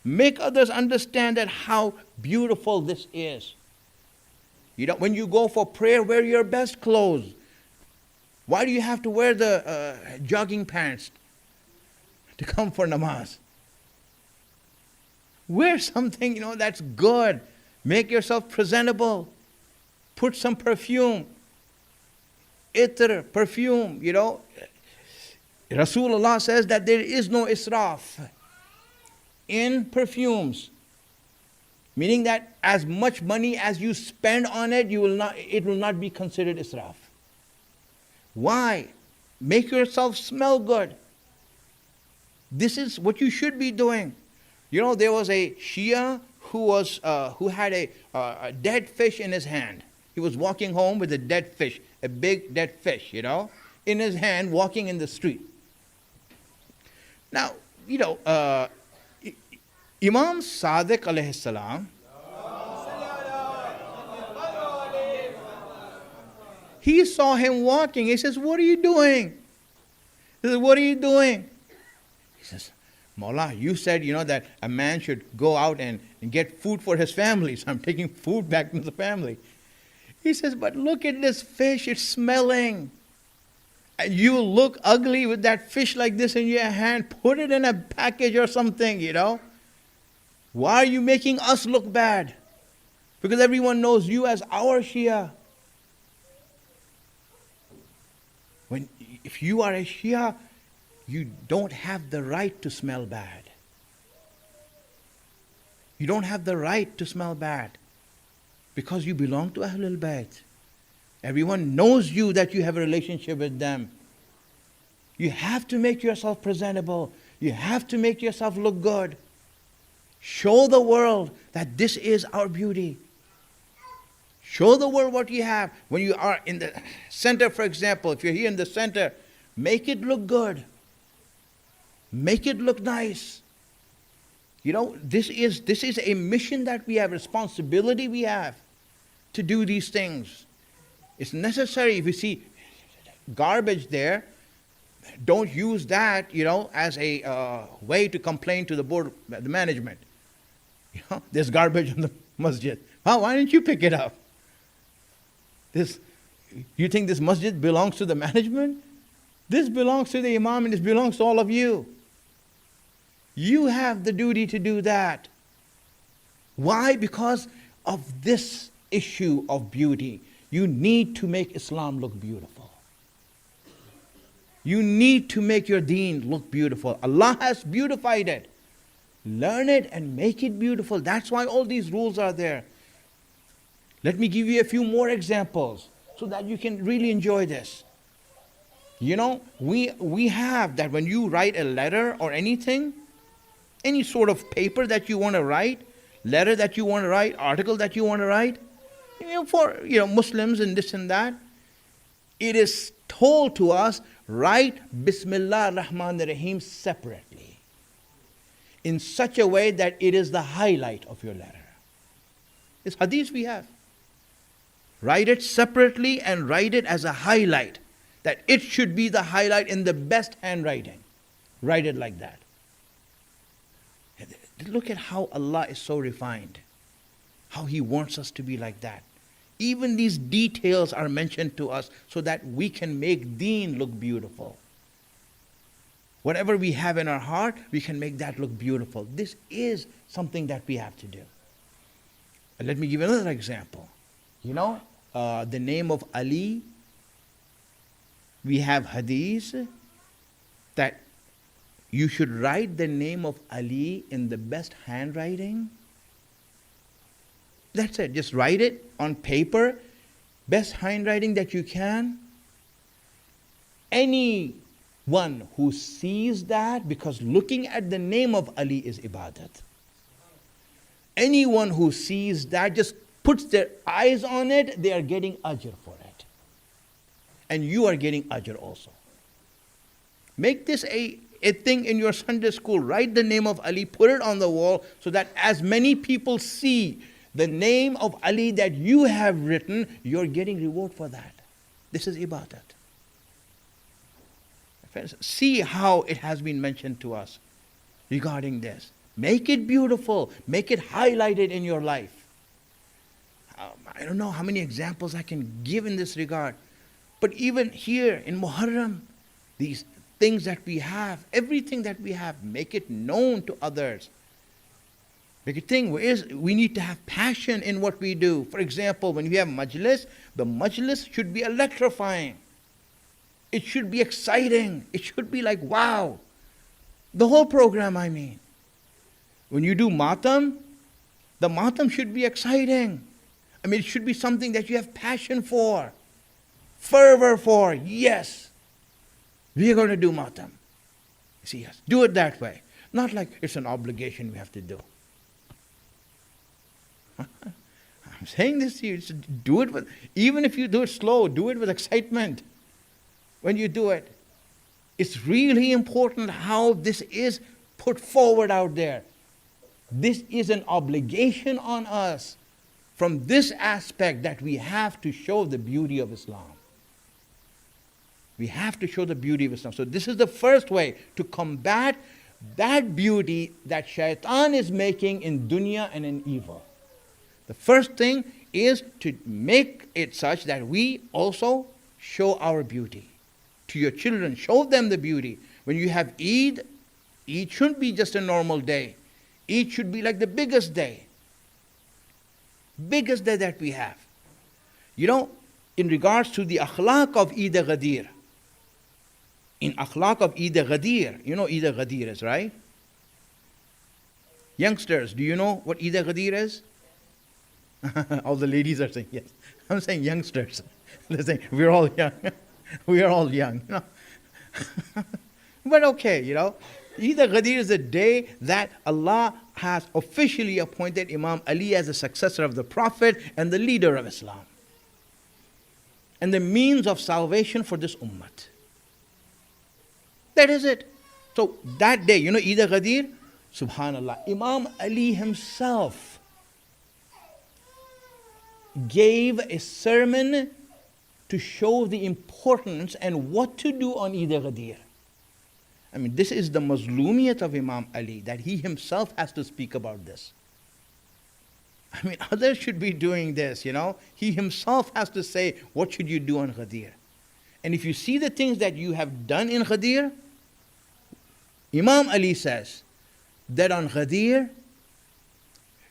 Make others understand that how beautiful this is. You know, when you go for prayer, wear your best clothes. Why do you have to wear the jogging pants to come for namaz? Wear something, you know, that's good. Make yourself presentable. Put some perfume. Itr, perfume, you know. Rasulullah says that there is no israf in perfumes. Meaning that as much money as you spend on it, it will not be considered israf. Why? Make yourself smell good. This is what you should be doing. You know, there was a Shia who had a dead fish in his hand. He was walking home with a dead fish, a big dead fish, you know, in his hand, walking in the street. Now, you know, Imam Sadiq alayhi salam, he saw him walking. He says, "What are you doing?" He says, "What are you doing?" He says, "Maulana, you said, you know, that a man should go out and get food for his family. So I'm taking food back to the family." He says, "But look at this fish, it's smelling. And you look ugly with that fish like this in your hand. Put it in a package or something, you know. Why are you making us look bad? Because everyone knows you as our Shia. If you are a Shia, you don't have the right to smell bad. You don't have the right to smell bad because you belong to Ahlul Bayt. Everyone knows you, that you have a relationship with them. You have to make yourself presentable. You have to make yourself look good. Show the world that this is our beauty. Show the world what you have. When you are in the center, for example, if you're here in the center, make it look good. Make it look nice. You know, this is a mission that we have, responsibility we have to do these things. It's necessary. If you see garbage there, don't use that, you know, as a way to complain to the board, the management. You know, there's garbage in the masjid. Oh, why didn't you pick it up? You think this masjid belongs to the management? This belongs to the imam and this belongs to all of you. You have the duty to do that. Why? Because of this issue of beauty. You need to make Islam look beautiful. You need to make your deen look beautiful. Allah has beautified it. Learn it and make it beautiful. That's why all these rules are there. Let me give you a few more examples so that you can really enjoy this. You know, we have that when you write a letter or anything, any sort of paper that you want to write, letter that you want to write, article that you want to write, you know, for, you know, Muslims and this and that, it is told to us, write Bismillah Rahman Rahim separately, in such a way that it is the highlight of your letter. This hadith we have. Write it separately and write it as a highlight, that it should be the highlight in the best handwriting. Write it like that. Look at how Allah is so refined, how He wants us to be like that. Even these details are mentioned to us so that we can make deen look beautiful. Whatever we have in our heart, we can make that look beautiful. This is something that we have to do. Let me give another example. You know, the name of Ali, we have hadith that you should write the name of Ali in the best handwriting. That's it. Just write it on paper, best handwriting that you can. Anyone who sees that, because looking at the name of Ali is ibadat. Anyone who sees that, just puts their eyes on it, they are getting ajr for it. And you are getting ajr also. Make this a thing in your Sunday school. Write the name of Ali, put it on the wall so that as many people see the name of Ali that you have written, you're getting reward for that. This is ibadat. Friends, see how it has been mentioned to us regarding this. Make it beautiful. Make it highlighted in your life. I don't know how many examples I can give in this regard. But even here in Muharram, these things that we have, everything that we have, make it known to others. Make it think we need to have passion in what we do. For example, when we have majlis, the majlis should be electrifying. It should be exciting. It should be like, wow. The whole program, I mean. When you do matam, the matam should be exciting. I mean, it should be something that you have passion for, fervor for. Yes, we are going to do matam. See, yes, do it that way. Not like it's an obligation we have to do. I'm saying this to you, do it with, even if you do it slow, do it with excitement. When you do it, it's really important how this is put forward out there. This is an obligation on us from this aspect that we have to show the beauty of Islam. We have to show the beauty of Islam. So this is the first way to combat that beauty that shaitan is making in dunya and in evil. The first thing is to make it such that we also show our beauty. To your children, show them the beauty. When you have Eid, Eid shouldn't be just a normal day. Eid should be like the biggest day. Biggest day that we have. You know, in regards to the akhlaq of Eid-e-Ghadir, in akhlaq of Eid-e-Ghadir, you know Eid-e-Ghadir is, right? Youngsters, do you know what Eid-e-Ghadir is? All the ladies are saying yes. I'm saying youngsters. They're saying we're all young. We are all young. You know? But okay, you know. Eid-e-Ghadir is a day that Allah has officially appointed Imam Ali as the successor of the Prophet and the leader of Islam. And the means of salvation for this ummah. That is it. So that day, you know Eid-e-Ghadir? Subhanallah. Imam Ali himself gave a sermon to show the importance and what to do on Eid-e-Ghadir. I mean, this is the mazlumiyat of Imam Ali, that he himself has to speak about this. I mean, others should be doing this, you know. He himself has to say, what should you do on Ghadir? And if you see the things that you have done in Ghadir, Imam Ali says that on Ghadir,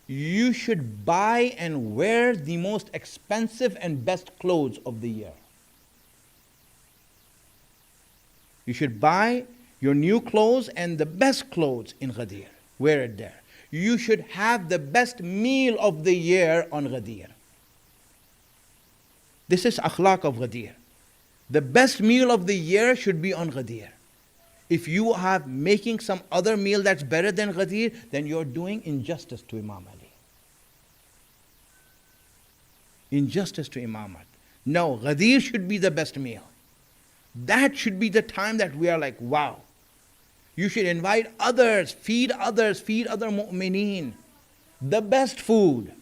you should buy and wear the most expensive and best clothes of the year. You should buy your new clothes and the best clothes in Ghadir. Wear it there. You should have the best meal of the year on Ghadir. This is akhlaq of Ghadir. The best meal of the year should be on Ghadir. If you are making some other meal that's better than Ghadir, then you're doing injustice to Imam Ali. Injustice to Imam Ali. No, Ghadir should be the best meal. That should be the time that we are like, wow. You should invite others, feed other mu'mineen. The best food.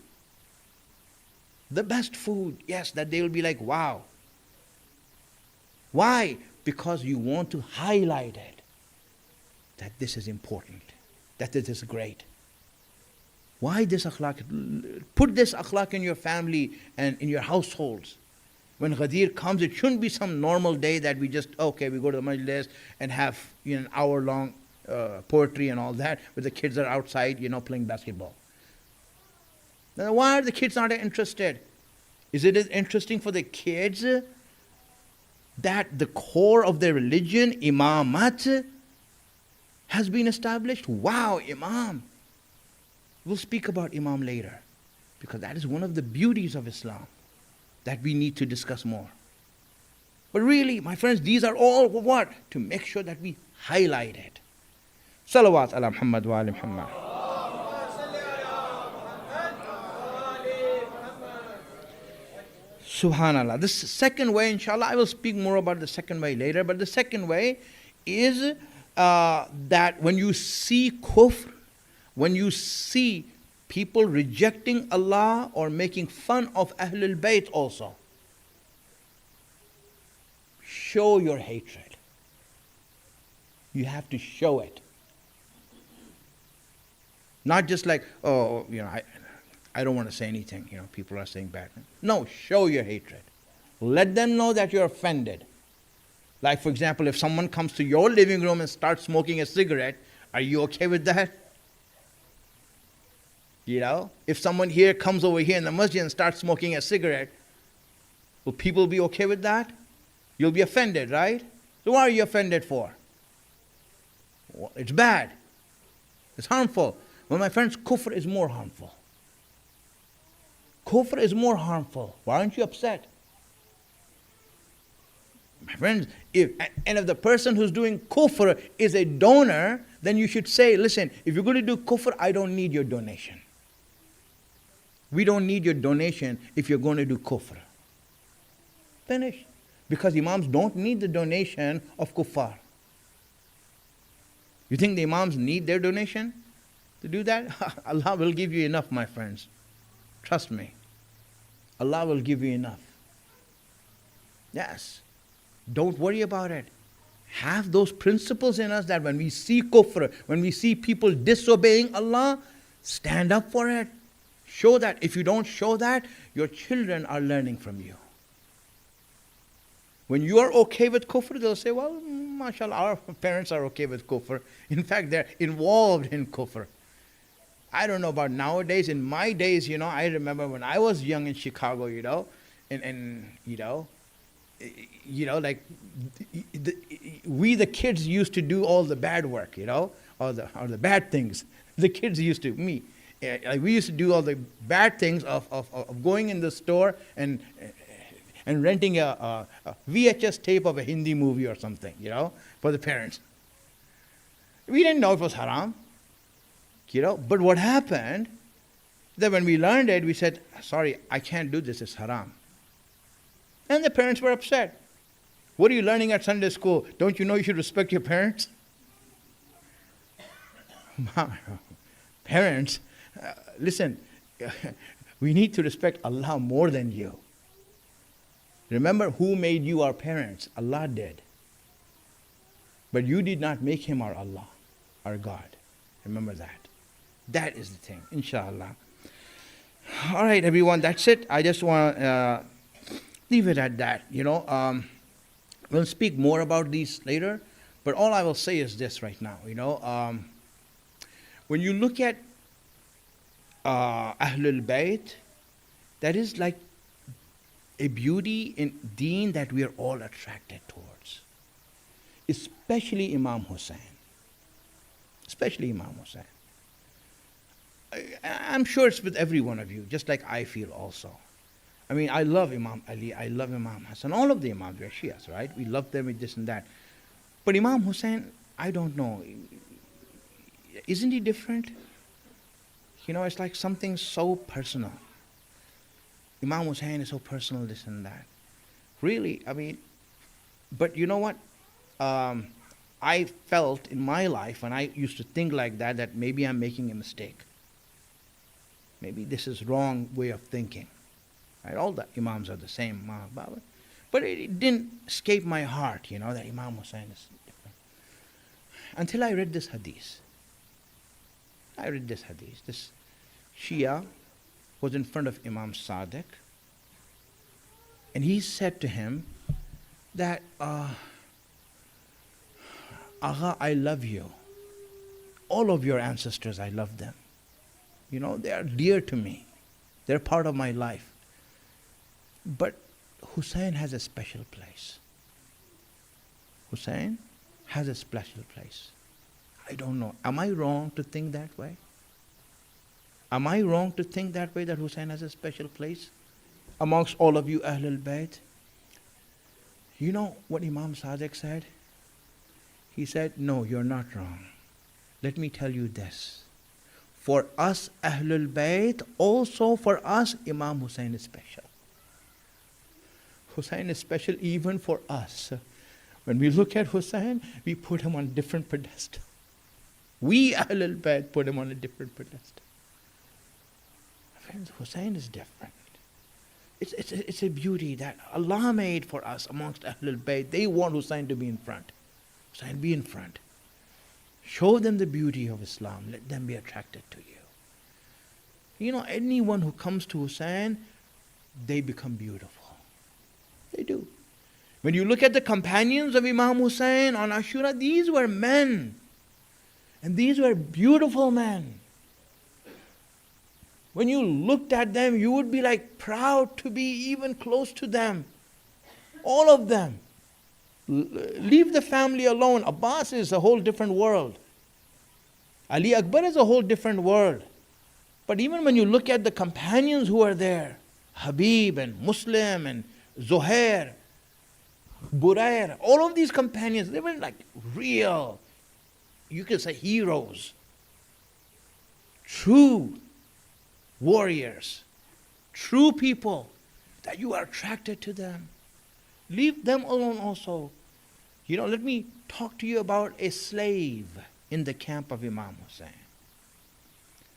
The best food. Yes, that they will be like, wow. Why? Because you want to highlight it. That this is important. That this is great. Why this akhlaq? Put this akhlaq in your family and in your households. When Ghadir comes, it shouldn't be some normal day that we just, okay, we go to the majlis and have an hour-long poetry and all that, where the kids are outside, playing basketball. Now, why are the kids not interested? Is it interesting for the kids that the core of their religion, imamat, has been established? Wow, Imam. We'll speak about Imam later, because that is one of the beauties of Islam that we need to discuss more. But really, my friends, these are all for what? To make sure that we highlight it. Salawat ala Muhammad wa ali Muhammad. Subhanallah. This second way, inshallah, I will speak more about the second way later, but the second way is that when you see kufr, when you see people rejecting Allah or making fun of Ahlul Bayt also, show your hatred. You have to show it. Not just like, oh, I don't want to say anything, people are saying bad things. No, show your hatred. Let them know that you're offended. Like, for example, if someone comes to your living room and starts smoking a cigarette, are you okay with that? If someone here comes over here in the masjid and starts smoking a cigarette, will people be okay with that? You'll be offended, right? So what are you offended for? Well, it's bad. It's harmful. Well, my friends, kufr is more harmful. Kufr is more harmful. Why aren't you upset? My friends, if the person who's doing kufr is a donor, then you should say, listen, if you're going to do kufr, I don't need your donation. We don't need your donation if you're going to do kufr. Finish. Because imams don't need the donation of kuffar. You think the imams need their donation to do that? Allah will give you enough, my friends. Trust me. Allah will give you enough. Yes. Don't worry about it. Have those principles in us that when we see kufr, when we see people disobeying Allah, stand up for it. Show that. If you don't show that, your children are learning from you. When you are okay with kufr, they'll say, well, mashallah, our parents are okay with kufr. In fact, they're involved in kufr. I don't know about nowadays. In my days, I remember when I was young in Chicago, like we the kids used to do all the bad work, or the bad things. The kids used to, like we used to do all the bad things of going in the store and renting a VHS tape of a Hindi movie or something, for the parents. We didn't know it was haram, But what happened, that when we learned it, we said, sorry, I can't do this, it's haram. And the parents were upset. What are you learning at Sunday school? Don't you know you should respect your parents? Parents, listen, we need to respect Allah more than you. Remember who made you our parents? Allah did. But you did not make him our Allah, our God. Remember that. That is the thing, inshallah. All right, everyone, that's it. I just want to leave it at that. We'll speak more about these later, but all I will say is this right now. When you look at Ahlul Bayt, that is like a beauty in deen that we are all attracted towards. Especially Imam Hussein. Especially Imam Hussein. I'm sure it's with every one of you, just like I feel also. I mean, I love Imam Ali, I love Imam Hassan, all of the Imams, we are Shias, right? We love them with this and that. But Imam Hussein, I don't know. Isn't he different? It's like something so personal. Imam Hussein is so personal, this and that. Really, but you know what? I felt in my life, when I used to think like that maybe I'm making a mistake. Maybe this is wrong way of thinking. Right? All the Imams are the same. But it didn't escape my heart, that Imam Hussein is different. Until I read this hadith. This Shia was in front of Imam Sadiq, and he said to him that, Agha, I love you. All of your ancestors, I love them. They are dear to me. They're part of my life. But Hussein has a special place. Hussein has a special place. I don't know. Am I wrong to think that way? Am I wrong to think that way, that Hussein has a special place amongst all of you Ahlul Bayt? You know what Imam Sadiq said? He said, no, you're not wrong. Let me tell you this. For us Ahlul Bayt, also for us, Imam Hussein is special. Hussein is special even for us. When we look at Hussein, we put him on a different pedestal. We Ahlul Bayt put him on a different pedestal. Friends, Hussein is different. It's a beauty that Allah made for us amongst Ahlul Bayt. They want Hussein to be in front. Hussein, be in front. Show them the beauty of Islam. Let them be attracted to you. You know, anyone who comes to Hussein, they become beautiful. They do. When you look at the companions of Imam Hussein on Ashura, these were men. And these were beautiful men. When you looked at them, you would be like proud to be even close to them. All of them. Leave the family alone. Abbas is a whole different world. Ali Akbar is a whole different world. But even when you look at the companions who are there, Habib and Muslim and Zuhair, Burair, all of these companions, they were like real, you could say heroes, true warriors, true people that you are attracted to them. Leave them alone also. You know, let me talk to you about a slave in the camp of Imam Hussein.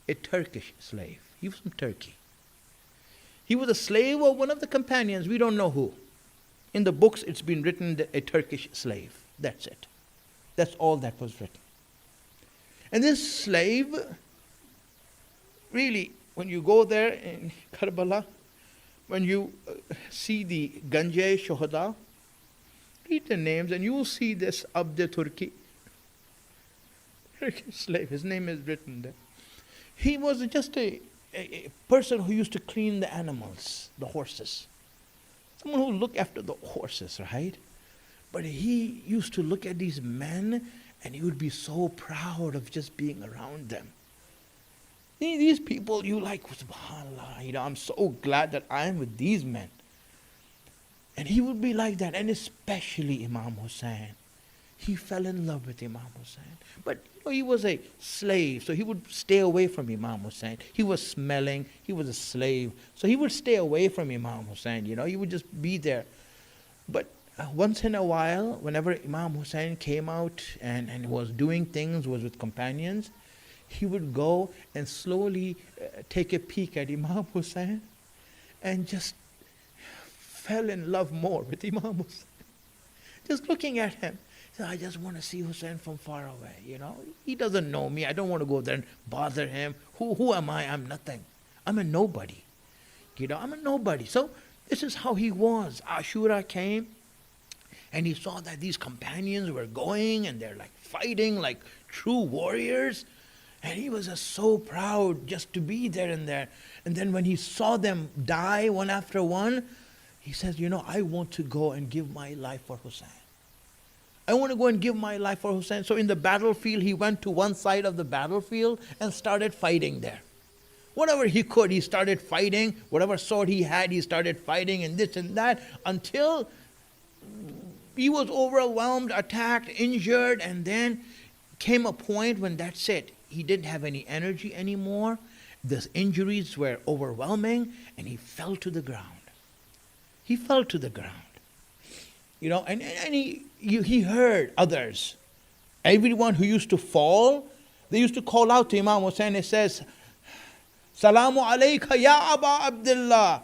A Turkish slave. He was from Turkey. He was a slave of one of the companions, we don't know who. In the books it's been written that a Turkish slave. That's it. That's all that was written. And this slave, really, when you go there in Karbala, when you see the Ganje Shohada, read the names and you will see this Abd Turki, Turkish slave, his name is written there. He was just a person who used to clean the animals, the horses. Someone who looked after the horses, right? But he used to look at these men and he would be so proud of just being around them. These people, you like, subhanAllah, you know, I'm so glad that I am with these men. And he would be like that, and especially Imam Hussein. He fell in love with Imam Hussein. But you know, he was a slave, so he would stay away from Imam Hussein. He was smelling, he was a slave, so he would stay away from Imam Hussein, you know, he would just be there. But once in a while, whenever Imam Hussein came out and was doing things, was with companions, he would go and slowly take a peek at Imam Hussein and just fell in love more with Imam Hussein. Just looking at him. So I just want to see Hussein from far away, you know. He doesn't know me. I don't want to go there and bother him. Who am I? I'm nothing. I'm a nobody. You know, I'm a nobody. So this is how he was. Ashura came and he saw that these companions were going and they're like fighting like true warriors. And he was just so proud just to be there and there. And then when he saw them die one after one, he says, you know, I want to go and give my life for Hussein. I want to go and give my life for Hussein. So in the battlefield, he went to one side of the battlefield and started fighting there. Whatever he could, he started fighting. Whatever sword he had, he started fighting and this and that until he was overwhelmed, attacked, injured, and then came a point when that's it. He didn't have any energy anymore. The injuries were overwhelming, and he fell to the ground. He fell to the ground. You know, and he heard others. Everyone who used to fall, they used to call out to Imam Hussein. It says, Salamu alayka ya Aba Abdullah.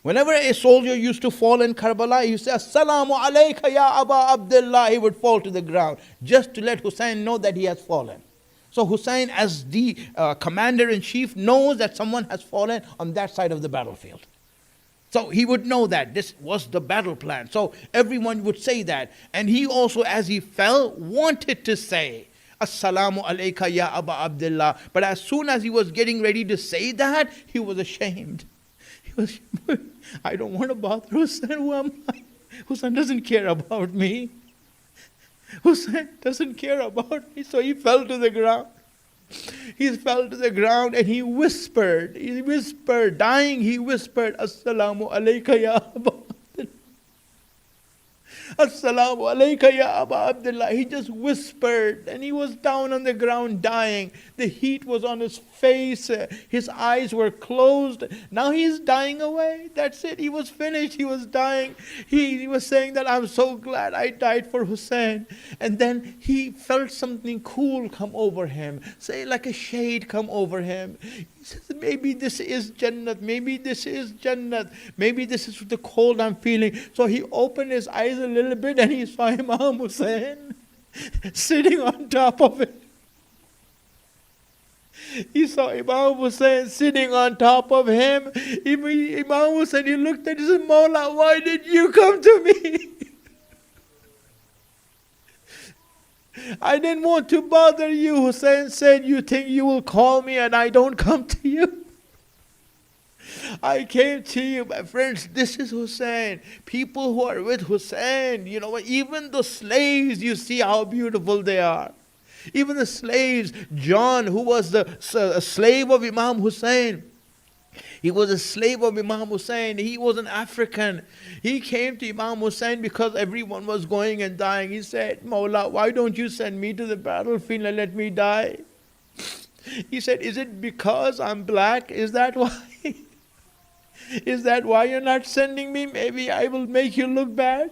Whenever a soldier used to fall in Karbala, he said, Salamu alayka ya Aba Abdullah. He would fall to the ground just to let Hussein know that he has fallen. So Hussein, as the commander-in-chief, knows that someone has fallen on that side of the battlefield. So he would know that this was the battle plan. So everyone would say that. And he also, as he fell, wanted to say, Assalamu alayka ya Aba Abdullah. But as soon as he was getting ready to say that, he was ashamed. He was, I don't want to bother Hussein. Who am I? Hussein doesn't care about me. Hussein doesn't care about me. So he fell to the ground. He fell to the ground and he whispered, dying, he whispered, Assalamu alayka ya Aba Abdullah. Assalamu alayka ya Aba Abdullah. He just whispered and he was down on the ground dying. The heat was on his face. His eyes were closed. Now he's dying away. That's it. He was finished. He was dying. He was saying that I'm so glad I died for Hussein. And then he felt something cool come over him. Say like a shade come over him. He says, maybe this is Jannat. Maybe this is Jannat. Maybe this is the cold I'm feeling. So he opened his eyes a little bit and he saw Imam Hussein. sitting on top of it. He saw Imam Hussain sitting on top of him. Imam Hussain, he looked at him and said, Mawla, why did you come to me? I didn't want to bother you. Hussain said, you think you will call me and I don't come to you? I came to you, my friends. This is Hussain. People who are with Hussain, you know, even the slaves, you see how beautiful they are. Even the slaves, John, who was a slave of Imam Hussain. He was a slave of Imam Hussain. He was an African. He came to Imam Hussain because everyone was going and dying. He said, Mawla, why don't you send me to the battlefield and let me die? He said, is it because I'm black? Is that why? Is that why you're not sending me? Maybe I will make you look bad?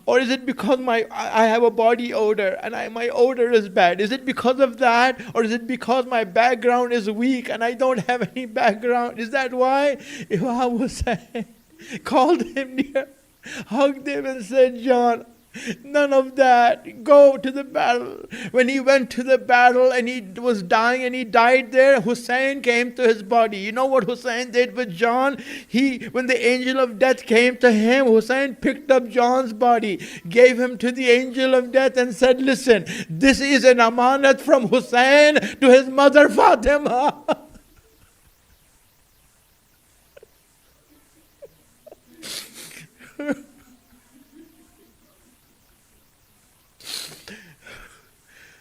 Or is it because I have a body odor and my odor is bad? Is it because of that? Or is it because my background is weak and I don't have any background? Is that why? Imam Hussain called him near, hugged him and said, John, none of that. Go to the battle. When he went to the battle and he was dying and he died there, Hussain came to his body. You know what Hussain did with John? When the angel of death came to him, Hussain picked up John's body, gave him to the angel of death and said, listen, this is an amanat from Hussain to his mother Fatima.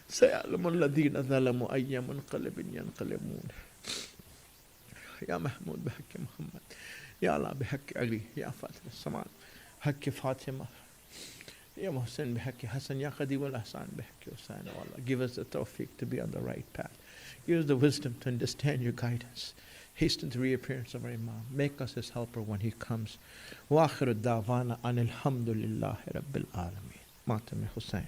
سيعلم الذين ظلموا أي منقلب ينقلبون يا محمود بحق محمد يا الله بحق علي يا فاطمة السمان حق فاطمة يا محسن بحق حسن يا قديم الأحسان بحق حسين والله give us the tawfiq to be on the right path, give us the wisdom to understand your guidance, hasten the reappearance of our Imam, make us his helper when he comes. وآخر الدعوانا أن الحمد لله رب العالمين. ماتم حسين.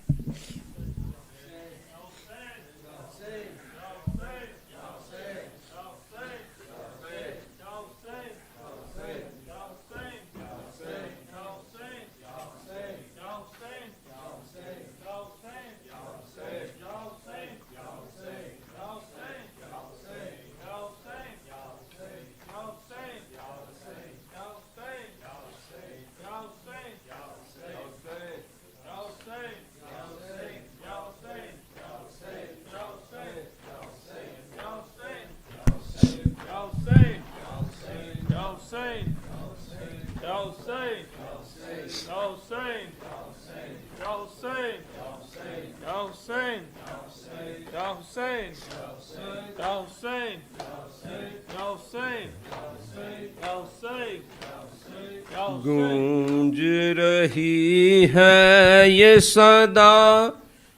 गूंज रही है ये सदा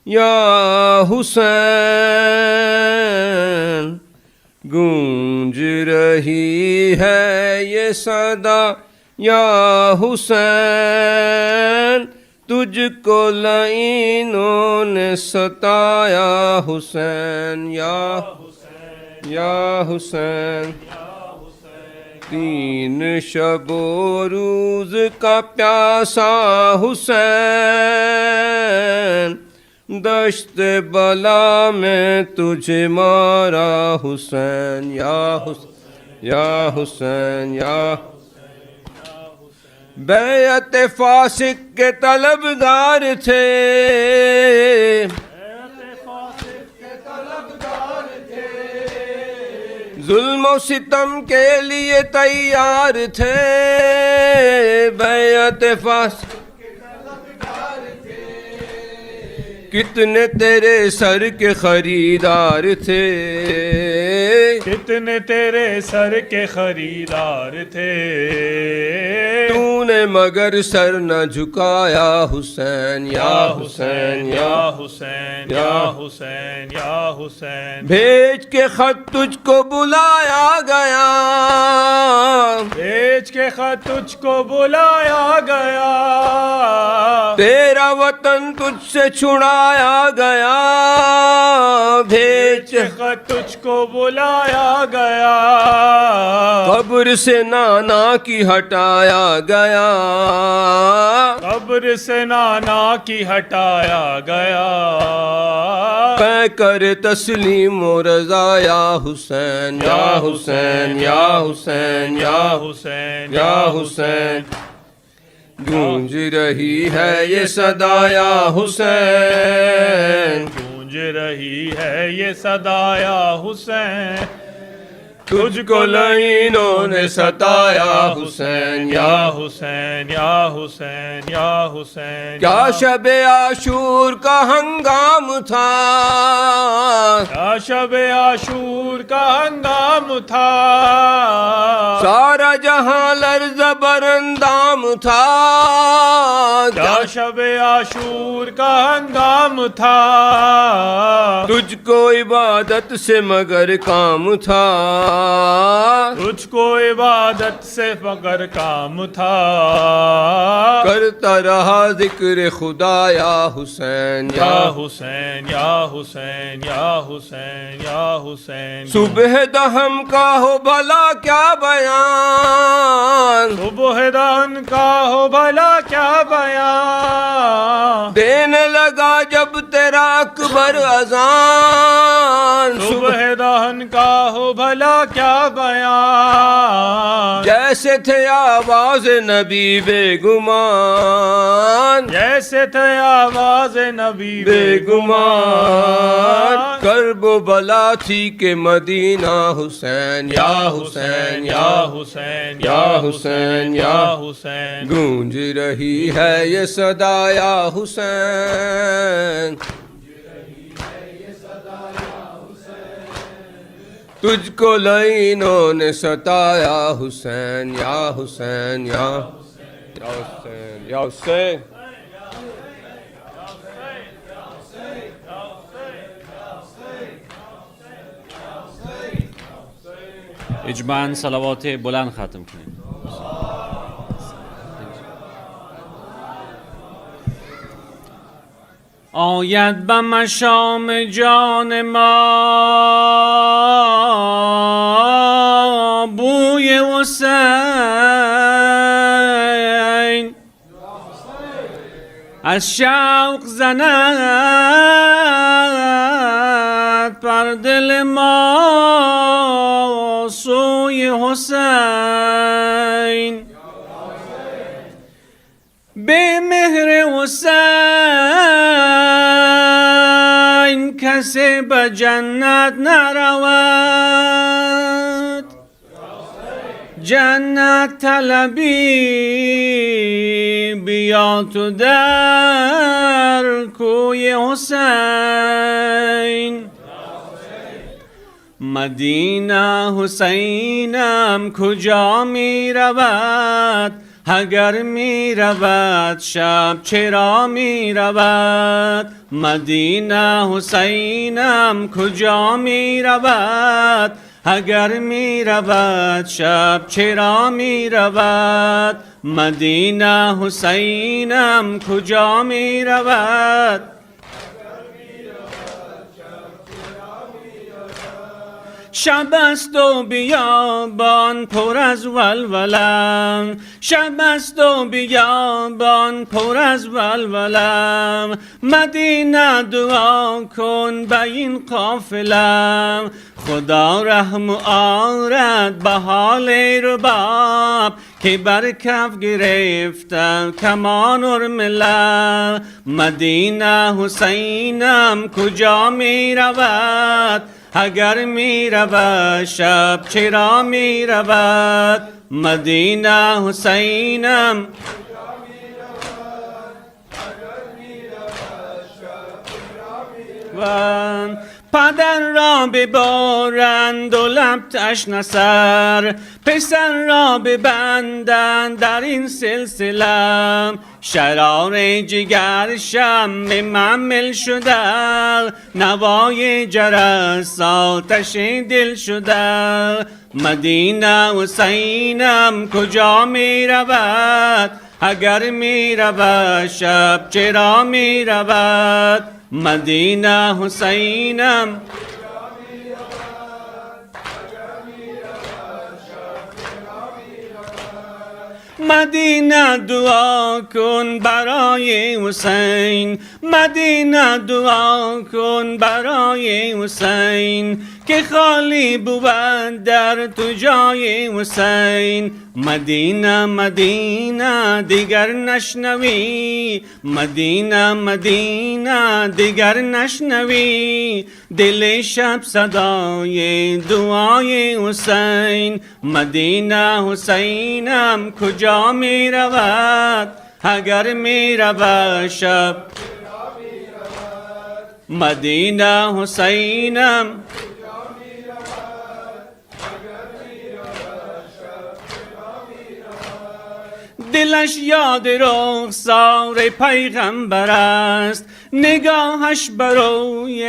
या हुसैन, गूंज रही है ये सदा या हुसैन, तुझको लाइनों ने सताया हुसैन या हुसैन। तीन शबो रोज का प्यासा हुसैन, दश्त बला में तुझे मारा हुसैन या हुसैन या। बैअत फासिक के तलबगार थे, जुल्म और सितम के लिए तैयार थे, बैअत फासिक के तलबगार थे, कितने तेरे सर के खरीदार थे, कितने तेरे सर के खरीदार थे, तूने मगर सर न झुकाया हुसैन या हुसैन या हुसैन या हुसैन या हुसैन। भेज के खत तुझको बुलाया गया, भेज के खत तुझको बुलाया गया तेरा वतन तुझसे छुड़ाया गया भेज खत तुझको बुलाया गया कब्र से नाना की हटाया गया कब्र से नाना की हटाया गया कै कर तस्लीम व रज़ा या हुसैन या हुसैन या हुसैन या हुसैन या हुसैन गूंज रही है ये सदा या हुसैन गूंज रही है ये सदा या हुसैन तुझको लाइनों ने सताया हुसैन या हुसैन या हुसैन या हुसैन क्या शब आशूर का हंगाम था क्या शब आशूर का हंगाम था सारा जहां लर्ज़ बरंदाम था क्या शब आशूर का हंगाम था तुझको इबादत से मगर काम था तुझको इबादत से मगर काम था करता रहा जिक्र खुदा या हुसैन या हुसैन या हुसैन या हुसैन या हुसैन सुबह दहम का हो भला क्या बयान सुबह दहन का हो भला क्या बयान देने लगा जब तेरा अकबर अजान सुबह दहन का हो भला क्या बयान जैसे थे आवाज नबी बेगुमान जैसे थे आवाज नबी बेगुमान करबो बला थी के मदीना हुसैन या हुसैन या हुसैन या हुसैन या हुसैन गूंज रही है ये सदा या हुसैन तुझको लाइनों ने सताया हुसैन या हुसैन या हुसैन या हुसैन اجماعاً صلوات بلند ختم کنیم. آید به مشام جان ما بوی حسین از شوق زند بر دل ما سوی حسین به مهر حسین کسی به جنت نرود جنت طلبی بیا تو در کوی حسین مدینه حسینم کجا می رود اگر می رود شب چرا می رود مدینه حسینم کجا می رود اگر می رود شب چرا می رود مدینه حسینم کجا می رود شب است و بیابان پر از ولولم شب است و بیابان پر از ولولم مدینه دعا کن به این قافلم خدا رحم آرد به حال رباب که بر کف گرفتم کمان ارملا مدینه حسینم کجا می رود اگر می رود شب چرا می رود مدینه حسینم پدر را ببارند و لب تشنه سر پسر را ببندند در این سلسله شرار جگرشم به معمل شده، نوای جرس آتش دل شده. مدینه حسینم کجا می رود؟ اگر می رود شب چرا می رود؟ مدینه حسینم مدینه دعا کن برای حسین، مدینه دعا کن برای حسین، که خالی بود در تو جای حسین. مدینه مدینه دیگر نشنوی، مدینه مدینه دیگر نشنوی، دل شب صدای دعای حسین. مدینه حسینم کجا می رود؟ اگر می رود شب مدینه حسینم دلش یاد رخسار پیغمبر است، نگاهش بروی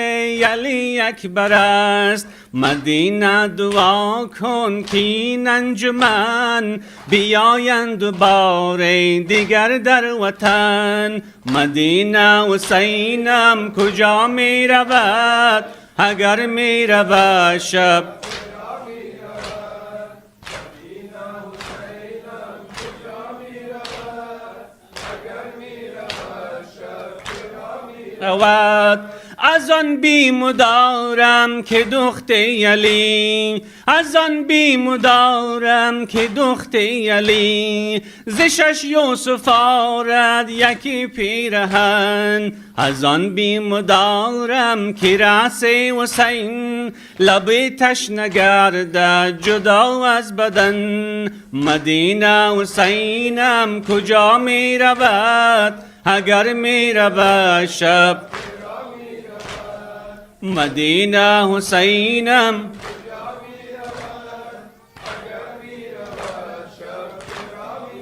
علی اکبر است. مدینه دعا کن که این انجمن بیایند بار دیگر در وطن. مدینه حسینم کجا می رود؟ اگر می رود شب رود. از آن بیم دارم که دخت علی، از آن بیم دارم که دخت علی، ز شش یوسف آرد یکی پیرهن. از آن بیم دارم که رأس حسین لب تشنه گردد جدا از بدن. مدینه حسینم کجا می رود؟ اگر می رود شب مدینه حسینم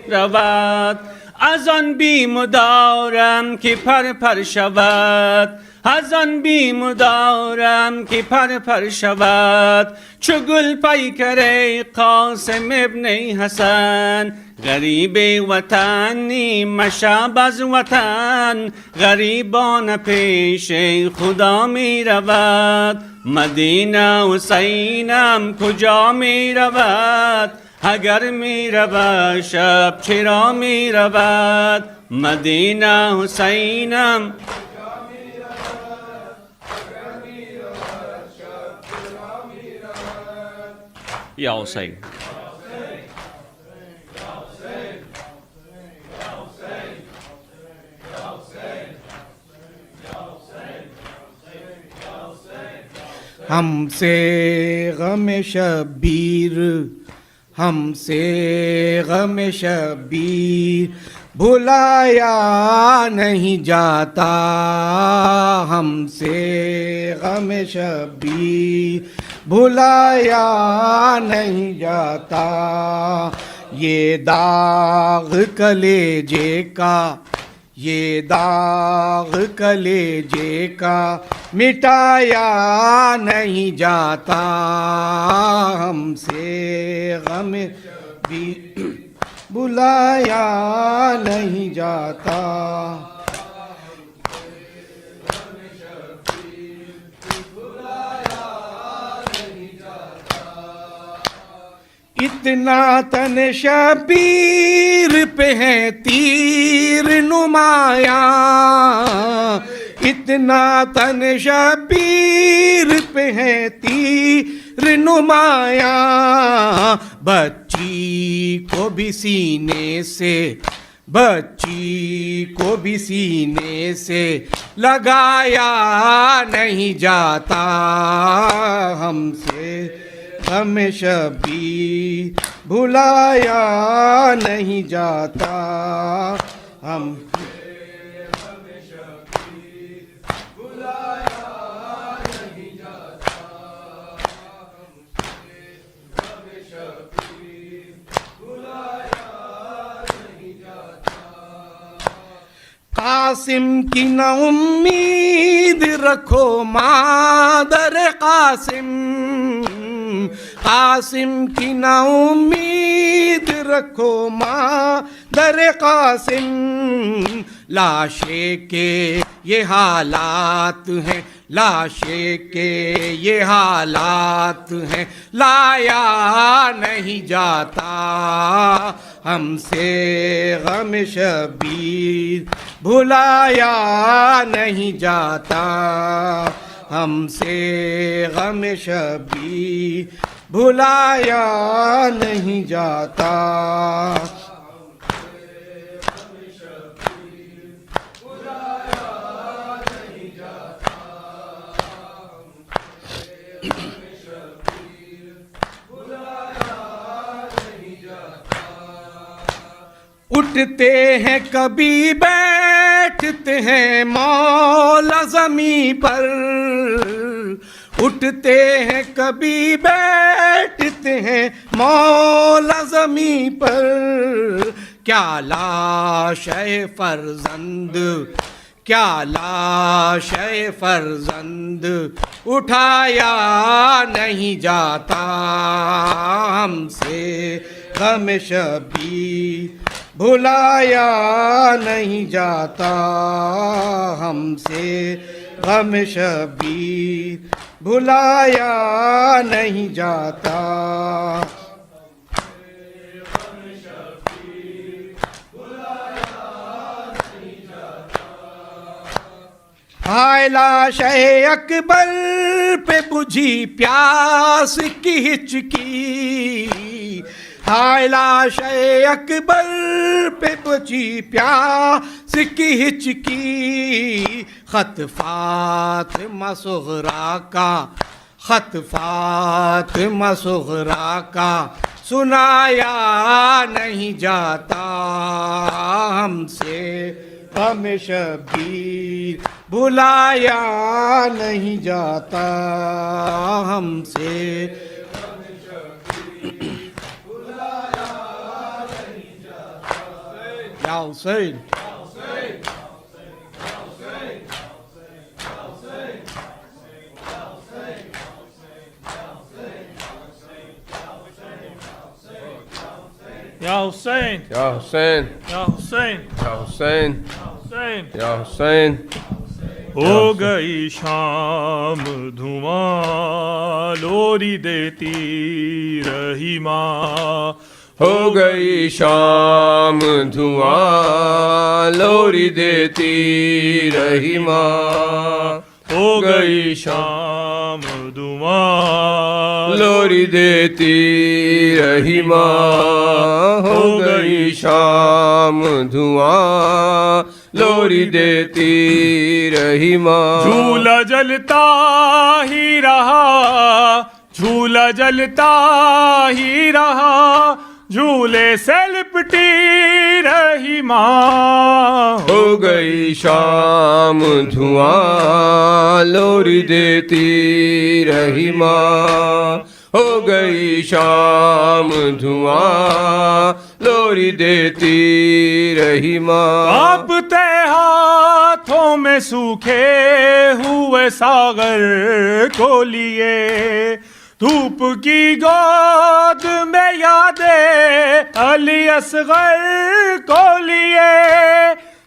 رود. از آن بیم دارم که پر شود، از آن بیم دارم که پر شود. چو گل پیکر قاسم ابن حسن، غریب وطنی مشب از وطن، غریبان پیش خدا می رود. مدینه حسینم کجا می رود؟ اگر می رود شب چرا می رود؟ مدینه حسینم یا حسین. हमसे गम शबीर, हमसे गम शबीर भुलाया नहीं जाता, हमसे गम शबीर भुलाया नहीं जाता। ये दाग कलेजे का, ये दाग कलेजे का मिटाया नहीं जाता, हमसे गम भी बुलाया नहीं जाता। इतना तन शबीर पे है तीर नुमाया, इतना तन शबीर पे है तीर नुमाया। बच्ची को भी सीने से, बच्ची को भी सीने से लगाया नहीं जाता, हमसे गम शबीर भुलाया नहीं जाता, हम قاسم کی نہ امید رکھو مادر قاسم، قاسم کی نہ امید رکھو مادر قاسم، لاشے کے یہ حالات ہیں، لاشے کے یہ حالات ہیں، لایا نہیں جاتا ہم سے غم شبیر، بھلایا نہیں جاتا ہم سے غم شبیر، بھلایا نہیں جاتا۔ اٹھتے ہیں کبھی بیٹھتے ہیں مولا زمیں پر، اٹھتے ہیں کبھی بیٹھتے ہیں مولا زمیں پر، کیا لاش ہے فرزند، کیا لاش ہے فرزند، اٹھایا نہیں جاتا ہم سے غم شبیر، بھلایا نہیں جاتا ہم سے غم شبیر، بھلایا نہیں جاتا۔ ہائے لاش اکبر پہ بجھی پیاس کی ہچکی، ہائے لاش اکبر پہ بجھی پیاس کی ہچکی، خط فاطمہ صغرا کا، خط فاطمہ صغرا کا سنایا نہیں جاتا ہم سے غم شبیر، بھلایا نہیں جاتا ہم سے غم شبیر، بھلایا نہیں جاتا۔ یا حسین، یا حسین، یا حسین، یا حسین، یا حسین، حسین۔ یا حسین۔ ہو گئی شام دھواں لوری دیتی رہی ماں، ہو گئی شام دھواں لوری دیتی رہی ماں، ہو گئی شام دھواں لوری دیتی رہی ماں، ہو گئی شام دھواں لوری دیتی رہی ماں، جھولا جلتا ہی رہا، جھولا جلتا ہی رہا، جھولے سے لپٹی رہی ماں، ہو گئی شام دھواں لوری دیتی رہی ماں، ہو گئی شام دھواں لوری دیتی رہی ماں، کانپتے ہاتھوں میں سوکھے ہوئے ساغر کو لیے، دھوپ کی گود میں یادیں علی اصغر کو لیے،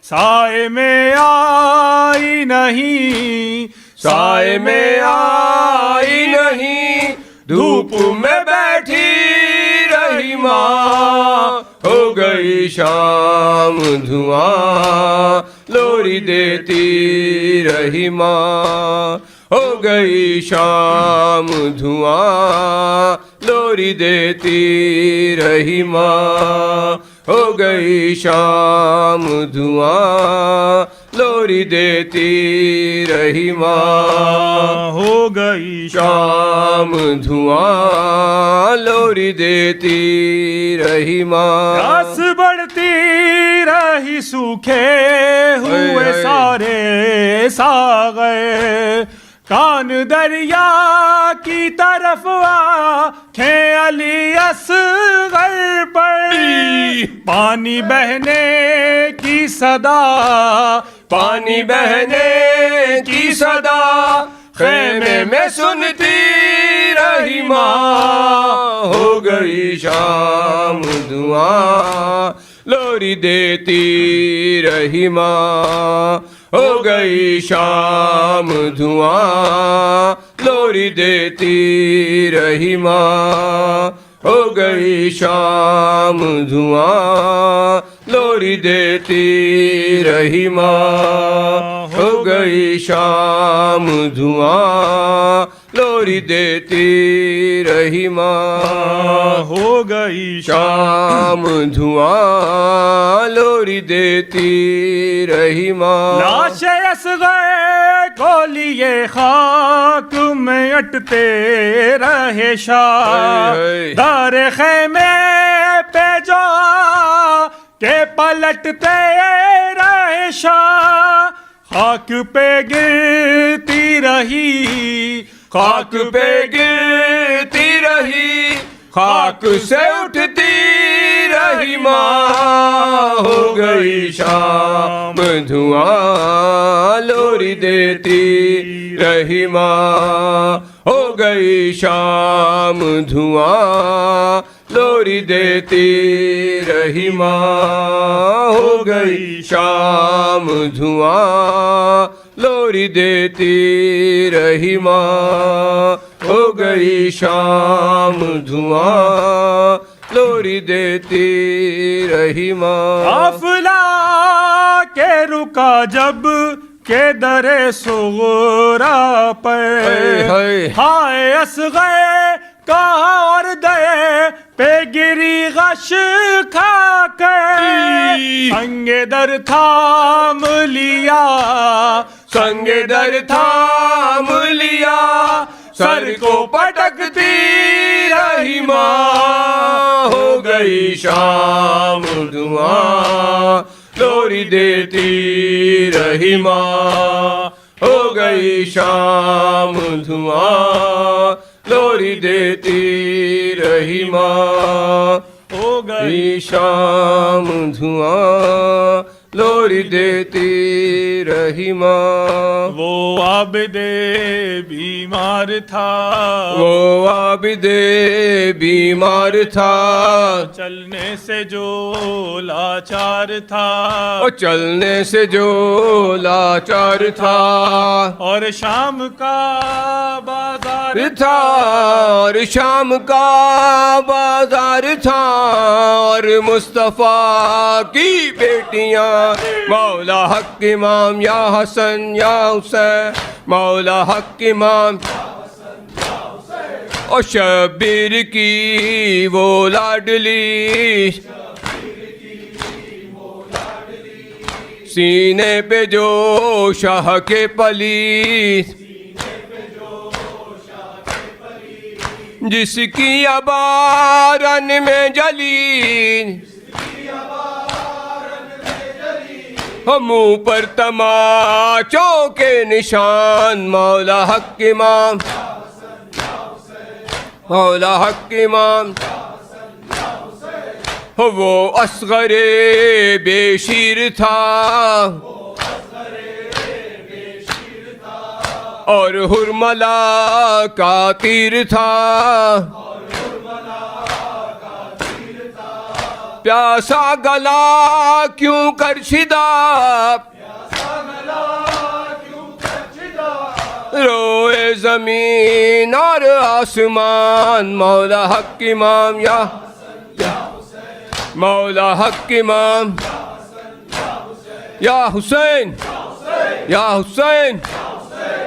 سائے میں آئی نہیں، سائے میں آئی نہیں، دھوپ میں بیٹھی رہی ماں، ہو گئی شام دھواں لوری دیتی رہی ماں، ہو گئی شام دھواں لوری دیتی رہی ماں، ہو گئی شام دھواں لوری دیتی رہی ماں، ہو گئی شام دھواں لوری دیتی رہی ماں، پیاس بڑھتی رہی، سوکھے ہوئے سارے ساغر، کان دریا کی طرف آنکھیں علی اصغر پر پانی بہنے کی صدا، پانی بہنے کی صدا خیمے میں سنتی رہی ماں، ہو گئی شام دعا لوری دیتی رہی ماں، ہو گئی شام دھواں لوری دیتی رہی ماں، ہو گئی شام دھواں لوری دیتی رہی ماں، ہو گئی شام دھواں لوری دیتی رہی ماں، ہو گئی شام دھواں لوری دیتی رہی ماں۔ لاش اصغر کو لیے خاک میں اٹتے رہے شاہ، دار خیمے پہ جو کہ پلٹتے رہے شاہ، خاک پہ گرتی رہی، خاک پہ گرتی رہی، خاک سے اٹھتی رہی ماں، ہو گئی شام دھواں لوری دیتی رہی ماں، ہو گئی شام دھواں لوری دیتی رہی ماں، ہو گئی شام دھواں لوری دیتی رہی ماں، ہو گئی شام دھواں لوری دیتی رہی ماں۔ قافلہ کے رکا جب کہ در صغرا پر، ہائے اصغر کا اور دے پہ گری غش کھا کر، سنگ در تھام لیا، سنگ در تھام لیا، سر کو پٹکتی رہی ماں، ہو گئی شام دعا لوری دیتی رہی ماں، ہو گئی شام دعا لوری دیتی رہی ماں، ہو گئی شام دھواں لوری دیتی رہی ماں۔ وہ عابد بیمار تھا، وہ عابد بیمار تھا، چلنے سے جو لاچار تھا، اور چلنے سے جو لاچار تھا، اور شام کا بازار تھا، اور شام کا بازار تھا، اور مصطفیٰ کی بیٹیاں مولا حق امام یا حسن یا حسین، مولا حق امام اور شبیر کی وہ لاڈلی، سینے پہ جو شاہ کے پلی، جس کی ابارن میں جلی، منہ پر تماچوں کے نشان، مولا حق امام، مولا حق امام، وہ اصغر بے شیر تھا، اور حرملہ کا تیر تھا، پیاسا گلا کیوں کر شدا، روئے زمین اور آسمان، مولا حق امام یا مولا حق امام یا حسین یا حسین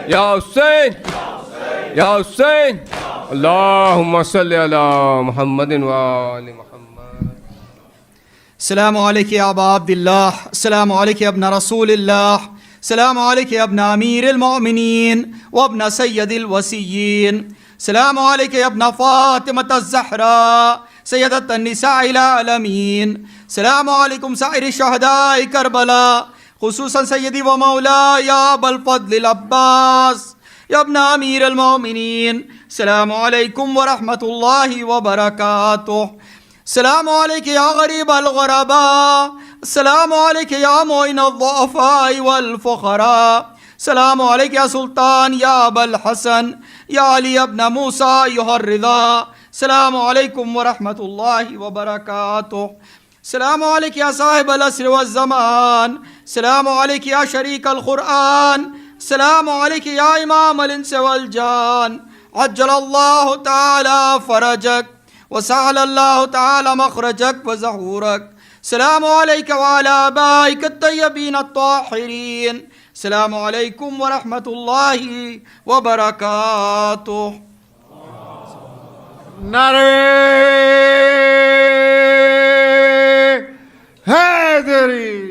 یا حسین یا حسین، اللہم صلی علی محمد و آل محمد۔ السلام علیکم یا ابا عبداللہ، السلام علیکم ابن رسول اللہ، السلام علیکم ابن امیر المؤمنین و ابن سید الوسیین، السلام علیکم ابن فاطمة الزہرا سیدت النساء العالمین، السلام علیکم سائر شہداء کربلا، خصوصاً سیدی و مولا یا ابا الفضل العباس یا ابن امیر المؤمنین، السلام عليكم ورحمة الله وبركاته. السلام عليك يا غريب الغرباء. السلام عليك يا معين الضعفاء والفقراء. السلام عليك يا سلطان يا أبا الحسن يا علي بن موسى أيها الرضا. السلام عليكم ورحمة الله وبركاته. السلام عليك يا صاحب العصر والزمان. السلام عليك يا شريك القرآن. السلام عليك يا إمام الإنس والجان. عجل الله تعالى فرجك وسهل الله تعالى مخرجك وزهورك. السلام عليك وعلى آبائك الطيبين الطاهرين. السلام عليكم ورحمة الله وبركاته. نعره حیدری.